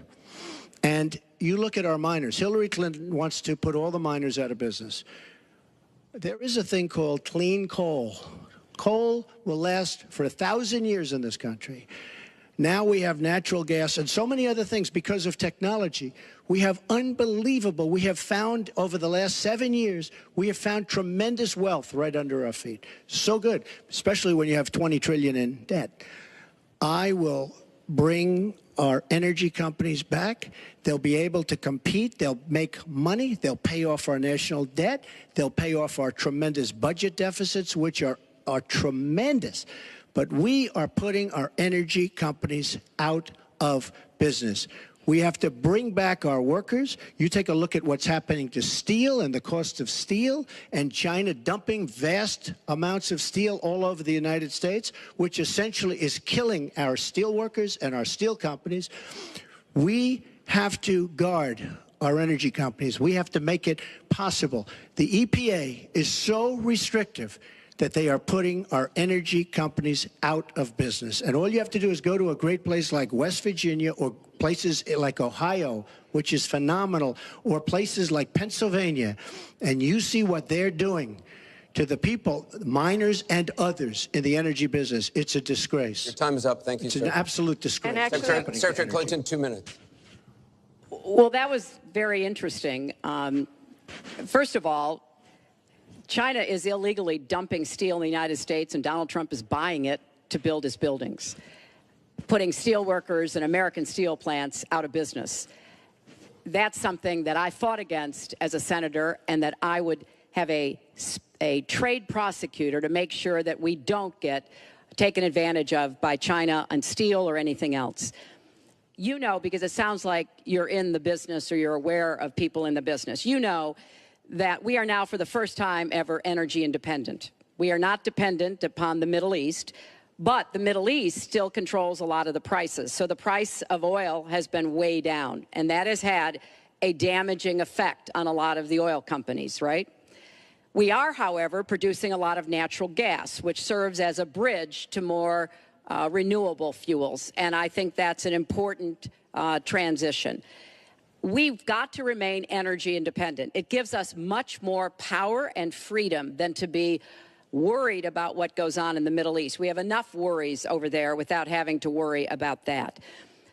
And you look at our miners. Hillary Clinton wants to put all the miners out of business. There is a thing called clean coal. Coal will last for 1,000 years in this country. Now we have natural gas and so many other things because of technology. We have unbelievable, we have found over the last 7 years, we have found tremendous wealth right under our feet. So good, especially when you have 20 trillion in debt. I will bring our energy companies back. They'll be able to compete. They'll make money. They'll pay off our national debt. They'll pay off our tremendous budget deficits, which are tremendous. But we are putting our energy companies out of business. We have to bring back our workers. You take a look at what's happening to steel and the cost of steel, and China dumping vast amounts of steel all over the United States, which essentially is killing our steel workers and our steel companies. We have to guard our energy companies. We have to make it possible. The EPA is so restrictive that they are putting our energy companies out of business. And all you have to do is go to a great place like West Virginia or places like Ohio, which is phenomenal, or places like Pennsylvania, and you see what they're doing to the people, miners and others in the energy business. It's a disgrace. Your time is up. Thank you, it's sir. an absolute disgrace. And actually, Secretary Clinton, 2 minutes. Well, that was very interesting. First of all, China is illegally dumping steel in the United States, and Donald Trump is buying it to build his buildings, putting steel workers and American steel plants out of business. That's something that I fought against as a senator, and that I would have a trade prosecutor to make sure that we don't get taken advantage of by China on steel or anything else. You know, because it sounds like you're in the business or you're aware of people in the business, you know that we are now, for the first time ever, energy independent. We are not dependent upon the Middle East, but the Middle East still controls a lot of the prices. So the price of oil has been way down, and that has had a damaging effect on a lot of the oil companies, right? We are, however, producing a lot of natural gas, which serves as a bridge to more renewable fuels, and I think that's an important transition. We've got to remain energy independent. It gives us much more power and freedom than to be worried about what goes on in the Middle East. We have enough worries over there without having to worry about that.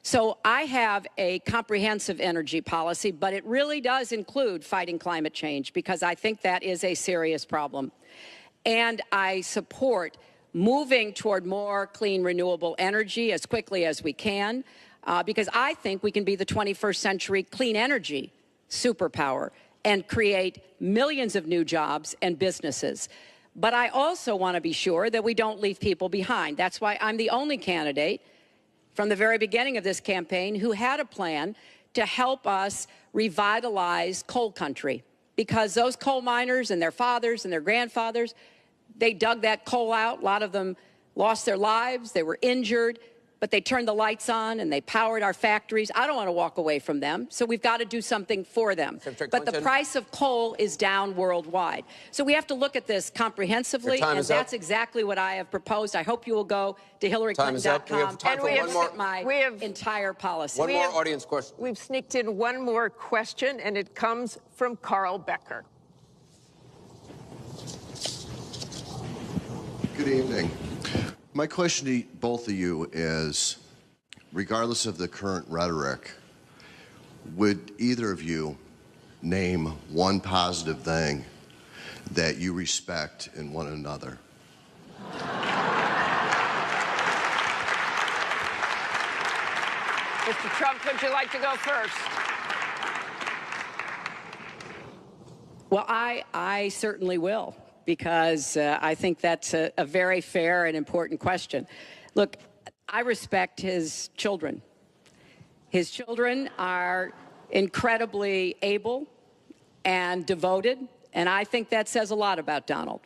So I have a comprehensive energy policy, but it really does include fighting climate change, because I think that is a serious problem. And I support moving toward more clean, renewable energy as quickly as we can. Because I think we can be the 21st century clean energy superpower and create millions of new jobs and businesses. But I also want to be sure that we don't leave people behind. That's why I'm the only candidate from the very beginning of this campaign who had a plan to help us revitalize coal country. Because those coal miners and their fathers and their grandfathers, they dug that coal out. A lot of them lost their lives. They were injured. But they turned the lights on and they powered our factories. I don't want to walk away from them, so we've got to do something for them. But the price of coal is down worldwide. So we have to look at this comprehensively, and that's exactly what I have proposed. I hope you will go to HillaryClinton.com and look at my entire policy. One more audience question. We've sneaked in one more question, and it comes from Carl Becker. Good evening. My question to both of you is, regardless of the current rhetoric, would either of you name one positive thing that you respect in one another? Mr. Trump, would you like to go first? Well, I certainly will, because I think that's a very fair and important question. Look, I respect his children. His children are incredibly able and devoted, and I think that says a lot about Donald.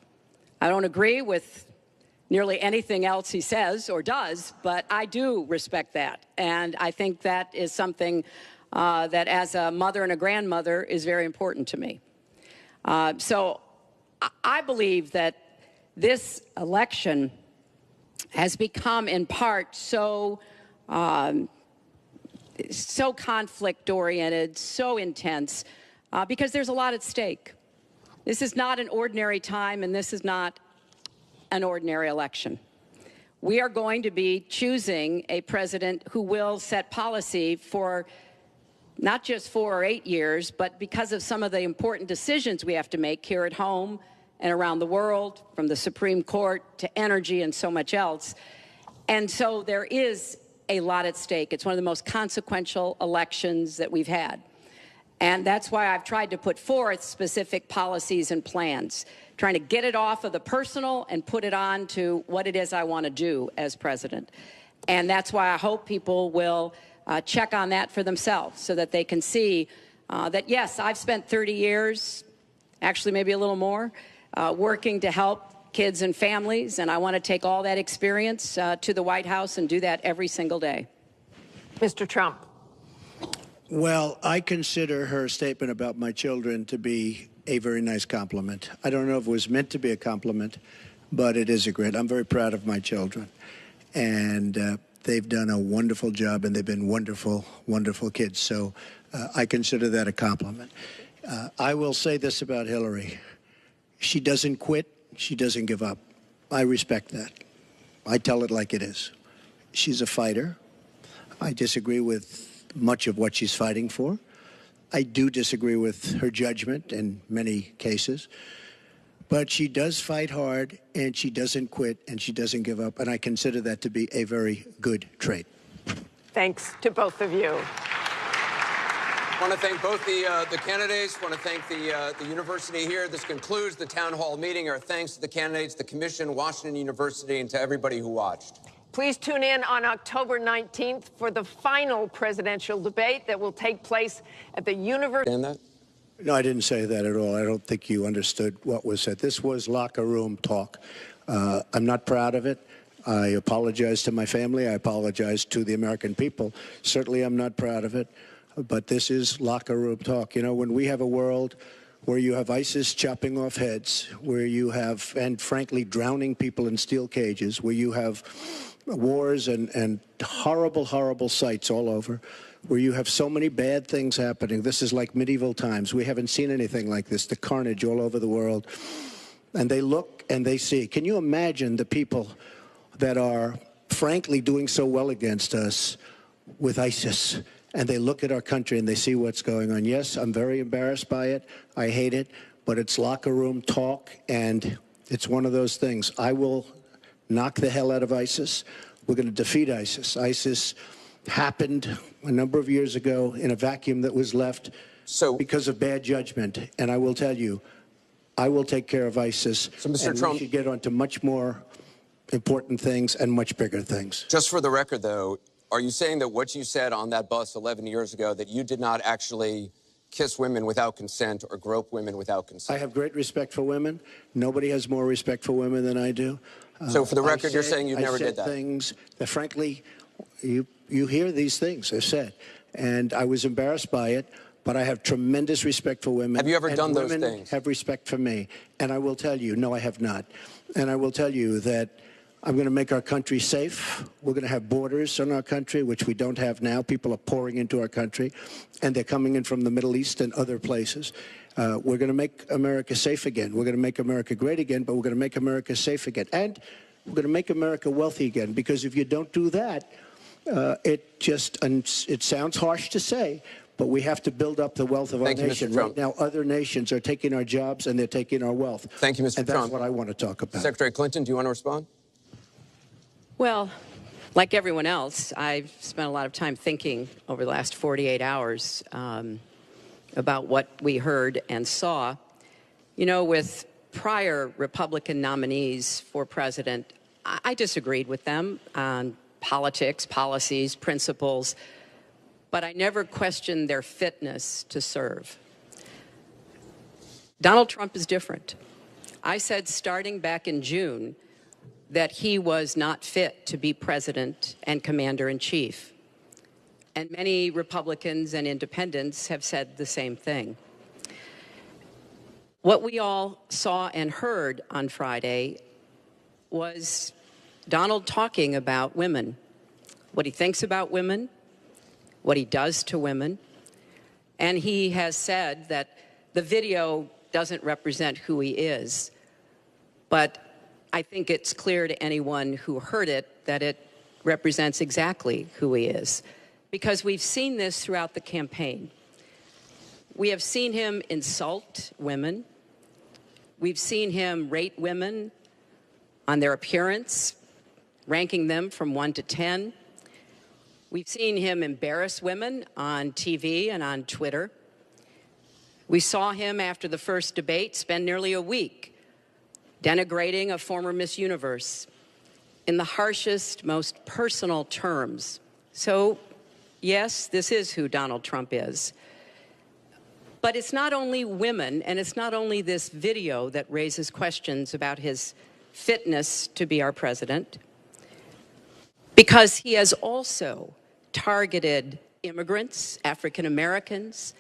I don't agree with nearly anything else he says or does, but I do respect that. And I think that is something that as a mother and a grandmother is very important to me. So I believe that this election has become in part so conflict-oriented, so intense, because there's a lot at stake. This is not an ordinary time, and this is not an ordinary election. We are going to be choosing a president who will set policy for not just 4 or 8 years, but because of some of the important decisions we have to make here at home and around the world, from the Supreme Court to energy and so much else. And so there is a lot at stake. It's one of the most consequential elections that we've had. And that's why I've tried to put forth specific policies and plans, trying to get it off of the personal and put it on to what it is I want to do as president. And that's why I hope people will check on that for themselves so that they can see that, yes, I've spent 30 years, actually maybe a little more, working to help kids and families, and I want to take all that experience to the White House and do that every single day. Mr. Trump. Well, I consider her statement about my children to be a very nice compliment. I don't know if it was meant to be a compliment, but it is a great. I'm very proud of my children, and they've done a wonderful job, and they've been wonderful, wonderful kids. So I consider that a compliment. I will say this about Hillary. She doesn't quit. She doesn't give up. I respect that. I tell it like it is. She's a fighter. I disagree with much of what she's fighting for. I do disagree with her judgment in many cases. But she does fight hard, and she doesn't quit, and she doesn't give up. And I consider that to be a very good trait. Thanks to both of you. I want to thank both the candidates. I want to thank the university here. This concludes the town hall meeting. Our thanks to the candidates, the commission, Washington University, and to everybody who watched. Please tune in on October 19th for the final presidential debate that will take place at the university. Understand that? No, I didn't say that at all. I don't think you understood what was said. This was locker room talk. I'm not proud of it. I apologize to my family. I apologize to the American people. Certainly, I'm not proud of it. But this is locker room talk. You know, when we have a world where you have ISIS chopping off heads, where you have, and frankly, drowning people in steel cages, where you have wars and horrible, horrible sights all over, where you have so many bad things happening. This is like medieval times. We haven't seen anything like this, the carnage all over the world. And they look and they see. Can you imagine the people that are, frankly, doing so well against us with ISIS? And they look at our country and they see what's going on. Yes, I'm very embarrassed by it. I hate it. But it's locker room talk, and it's one of those things. I will knock the hell out of ISIS. We're going to defeat ISIS. ISIS happened a number of years ago in a vacuum that was left because of bad judgment. And I will tell you, I will take care of ISIS. So, Mr. And Trump, we should get on to much more important things and much bigger things. Just for the record, though, are you saying that what you said on that bus 11 years ago, that you did not actually kiss women without consent or grope women without consent? I have great respect for women. Nobody has more respect for women than I do. So for the record, you're saying you never did that? I said things that, frankly, you hear these things are said. And I was embarrassed by it, but I have tremendous respect for women. Have you ever done those women things? Have respect for me. And I will tell you, no, I have not. And I will tell you that I'm going to make our country safe. We're going to have borders in our country, which we don't have now. People are pouring into our country, and they're coming in from the Middle East and other places. We're going to make America safe again. We're going to make America great again, but we're going to make America safe again. And we're going to make America wealthy again, because if you don't do that, it sounds harsh to say, but we have to build up the wealth of our nation. Right now, other nations are taking our jobs and they're taking our wealth. Thank you, Mr. Trump. And that's what I want to talk about. Secretary Clinton, do you want to respond? Well, like everyone else, I've spent a lot of time thinking over the last 48 hours about what we heard and saw. You know, with prior Republican nominees for president, I disagreed with them on politics, policies, principles, but I never questioned their fitness to serve. Donald Trump is different. I said starting back in June, that he was not fit to be president and commander-in-chief. And many Republicans and independents have said the same thing. What we all saw and heard on Friday was Donald talking about women, what he thinks about women, what he does to women. And he has said that the video doesn't represent who he is. But I think it's clear to anyone who heard it that it represents exactly who he is. Because we've seen this throughout the campaign. We have seen him insult women. We've seen him rate women on their appearance, ranking them from 1 to 10. We've seen him embarrass women on TV and on Twitter. We saw him after the first debate spend nearly a week denigrating a former Miss Universe in the harshest, most personal terms. So, yes, this is who Donald Trump is. But it's not only women, and it's not only this video that raises questions about his fitness to be our president, because he has also targeted immigrants, African Americans,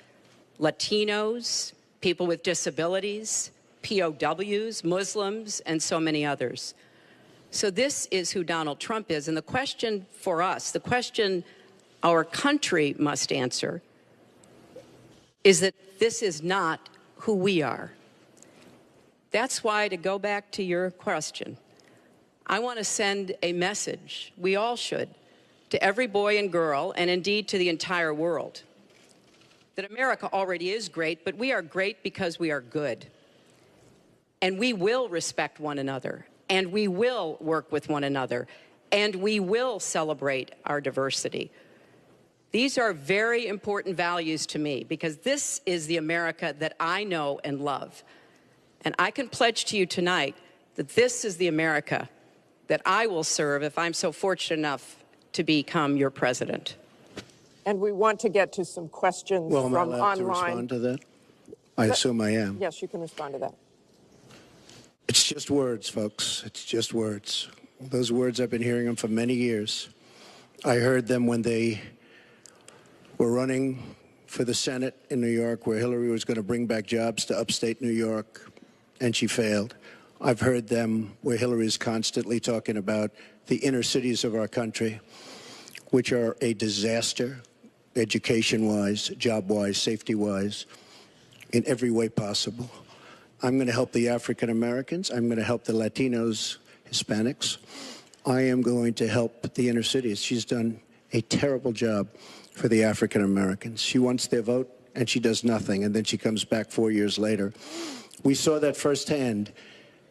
Latinos, people with disabilities, POWs, Muslims, and so many others. So this is who Donald Trump is. And the question for us, the question our country must answer, is that this is not who we are. That's why, to go back to your question, I want to send a message, we all should, to every boy and girl, and indeed to the entire world, that America already is great, but we are great because we are good. And we will respect one another, and we will work with one another, and we will celebrate our diversity. These are very important values to me, because this is the America that I know and love. And I can pledge to you tonight that this is the America that I will serve if I'm so fortunate enough to become your president. And we want to get to some questions Well, am I from allowed online. to respond to that? I assume I am. Yes, you can respond to that. It's just words, folks. It's just words. Those words, I've been hearing them for many years. I heard them when they were running for the Senate in New York, where Hillary was going to bring back jobs to upstate New York, and she failed. I've heard them where Hillary is constantly talking about the inner cities of our country, which are a disaster, education-wise, job-wise, safety-wise, in every way possible. I'm going to help the African Americans. I'm going to help the Latinos, Hispanics. I am going to help the inner cities. She's done a terrible job for the African Americans. She wants their vote, and she does nothing, and then she comes back 4 years later. We saw that firsthand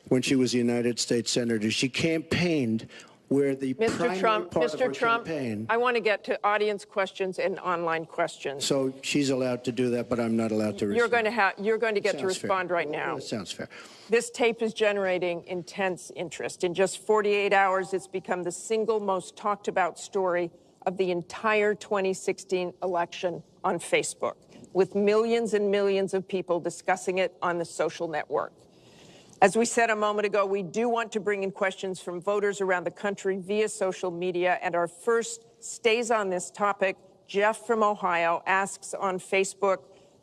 when she was a United States Senator. She campaigned where the primary part of her campaign. I want to get to audience questions and online questions. So she's allowed to do that, but I'm not allowed to respond. You're going to get to Sounds respond fair. right now. That sounds fair. This tape is generating intense interest. In just 48 hours, it's become the single most talked about story of the entire 2016 election on Facebook, with millions and millions of people discussing it on the social network. As we said a moment ago, we do want to bring in questions from voters around the country via social media, and our first stays on this topic. Jeff from Ohio asks on Facebook,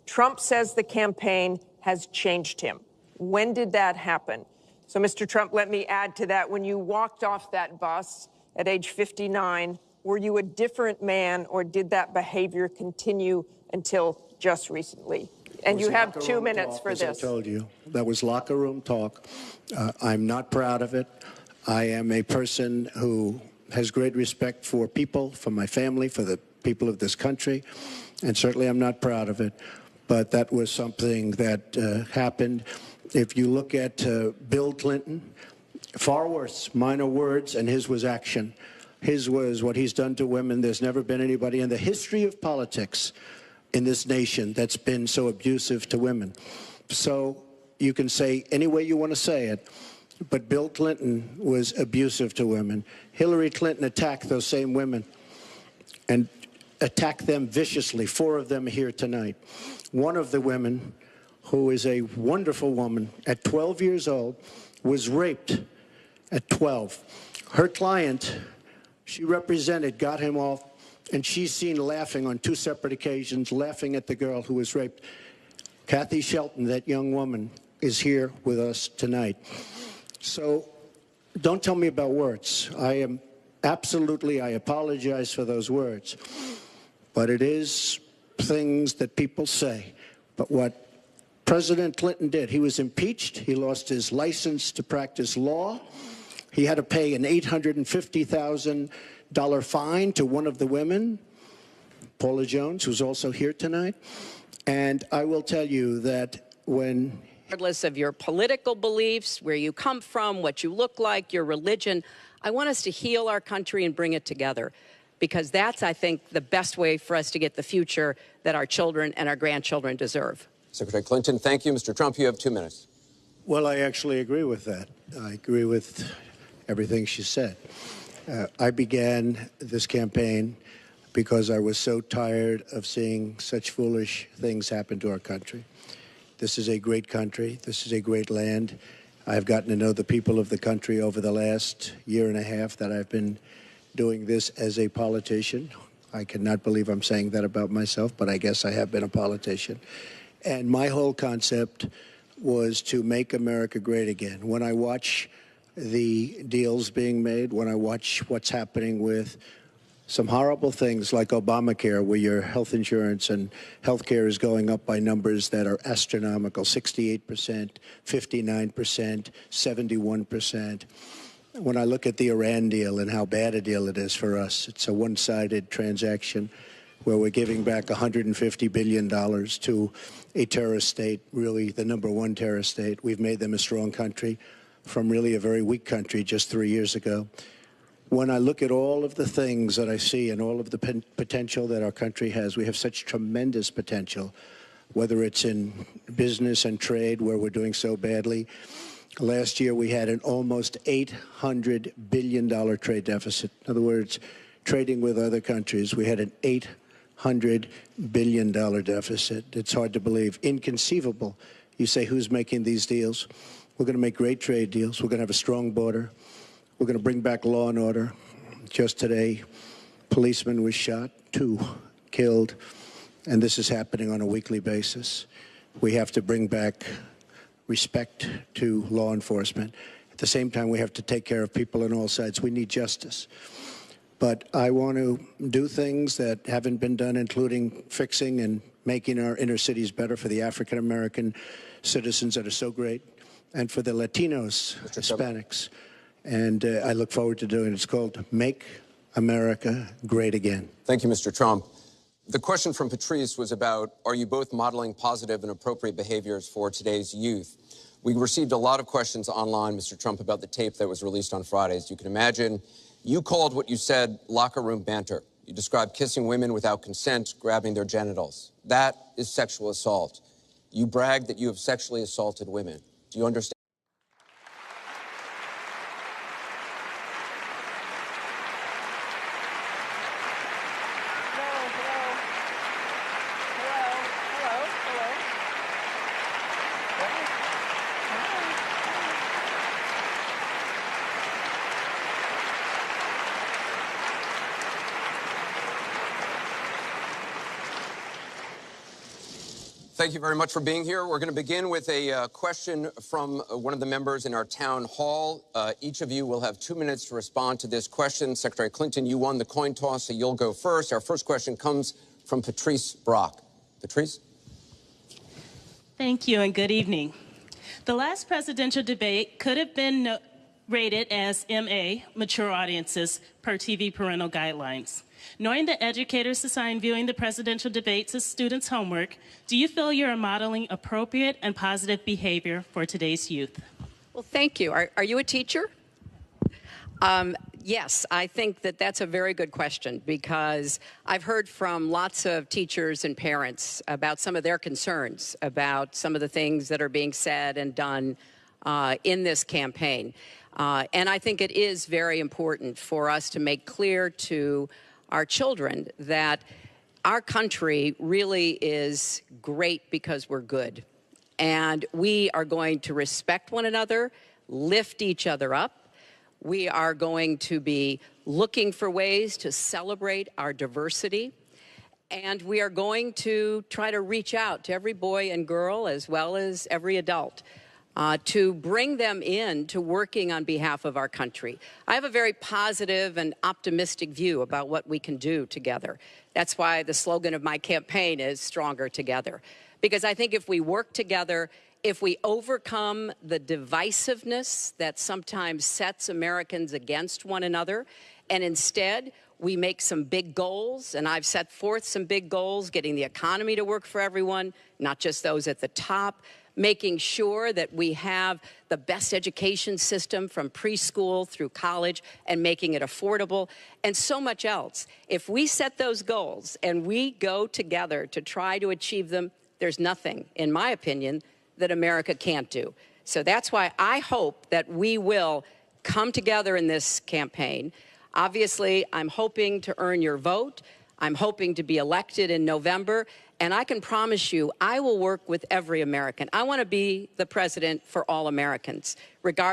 Trump says the campaign has changed him. When did that happen? So, Mr. Trump, let me add to that. When you walked off that bus at age 59, were you a different man, or did that behavior continue until just recently? And you have 2 minutes for this. As I told you, that was locker room talk. I'm not proud of it. I am a person who has great respect for people, for my family, for the people of this country, and certainly I'm not proud of it. But that was something that happened. If you look at Bill Clinton, far worse, minor words, and his was action. His was what he's done to women. There's never been anybody in the history of politics in this nation that's been so abusive to women. So you can say any way you want to say it, but Bill Clinton was abusive to women. Hillary Clinton attacked those same women and attacked them viciously. 4 of them here tonight. One of the women, who is a wonderful woman, at 12 years old, was raped at 12. Her client, she represented, got him off, and she's seen laughing on 2 separate occasions, laughing at the girl who was raped. Kathy Shelton, that young woman, is here with us tonight. So don't tell me about words. I apologize for those words. But it is things that people say. But what President Clinton did, he was impeached. He lost his license to practice law. He had to pay an $850,000 fine to one of the women, Paula Jones, who's also here tonight. And I will tell you that when... Regardless of your political beliefs, where you come from, what you look like, your religion, I want us to heal our country and bring it together. Because that's, I think, the best way for us to get the future that our children and our grandchildren deserve. Secretary Clinton, thank you. Mr. Trump, you have 2 minutes. Well, I actually agree with that. I agree with everything she said. I began this campaign because I was so tired of seeing such foolish things happen to our country. This is a great country. This is a great land. I've gotten to know the people of the country over the last year and a half that I've been doing this as a politician. I cannot believe I'm saying that about myself, but I guess I have been a politician. And my whole concept was to make America great again. When I watch the deals being made, when I watch what's happening with some horrible things like Obamacare, where your health insurance and health care is going up by numbers that are astronomical, 68%, 59%, 71%. When I look at the Iran deal and how bad a deal it is for us, it's a one-sided transaction where we're giving back $150 billion to a terrorist state, really the #1 terrorist state. We've made them a strong country from really a very weak country just 3 years ago. When I look at all of the things that I see and all of the potential that our country has, we have such tremendous potential, whether it's in business and trade, where we're doing so badly. Last year, we had an almost $800 billion trade deficit. In other words, trading with other countries, we had an $800 billion deficit. It's hard to believe, inconceivable. You say, who's making these deals? We're going to make great trade deals. We're going to have a strong border. We're going to bring back law and order. Just today, policeman was shot, 2 killed, and this is happening on a weekly basis. We have to bring back respect to law enforcement. At the same time, we have to take care of people on all sides. We need justice. But I want to do things that haven't been done, including fixing and making our inner cities better for the African-American citizens that are so great, and for the Latinos, Hispanics. And I look forward to doing it. It's called Make America Great Again. Thank you, Mr. Trump. The question from Patrice was about, are you both modeling positive and appropriate behaviors for today's youth? We received a lot of questions online, Mr. Trump, about the tape that was released on Friday. As you can imagine, you called what you said locker room banter. You described kissing women without consent, grabbing their genitals. That is sexual assault. You bragged that you have sexually assaulted women. Do you understand? Thank you very much for being here. We're going to begin with a question from one of the members in our town hall. Each of you will have 2 minutes to respond to this question. Secretary Clinton, you won the coin toss, so you'll go first. Our first question comes from Patrice Brock. Patrice? Thank you and good evening. The last presidential debate could have been rated as MA, mature audiences, per TV parental guidelines. Knowing that educators assign viewing the presidential debates as students' homework, do you feel you're modeling appropriate and positive behavior for today's youth? Well, thank you. Are you a teacher? Yes, I think that that's a very good question, because I've heard from lots of teachers and parents about some of their concerns about some of the things that are being said and done in this campaign. And I think it is very important for us to make clear to our children that our country really is great because we're good. And we are going to respect one another, lift each other up. We are going to be looking for ways to celebrate our diversity. And we are going to try to reach out to every boy and girl, as well as every adult, to bring them in to working on behalf of our country. I have a very positive and optimistic view about what we can do together. That's why the slogan of my campaign is Stronger Together. Because I think if we work together, if we overcome the divisiveness that sometimes sets Americans against one another, and instead we make some big goals, and I've set forth some big goals, getting the economy to work for everyone, not just those at the top, making sure that we have the best education system from preschool through college and making it affordable, and so much else. If we set those goals and we go together to try to achieve them, there's nothing, in my opinion, that America can't do. So that's why I hope that we will come together in this campaign. Obviously, I'm hoping to earn your vote. I'm hoping to be elected in November, and I can promise you I will work with every American. I want to be the president for all Americans, regardless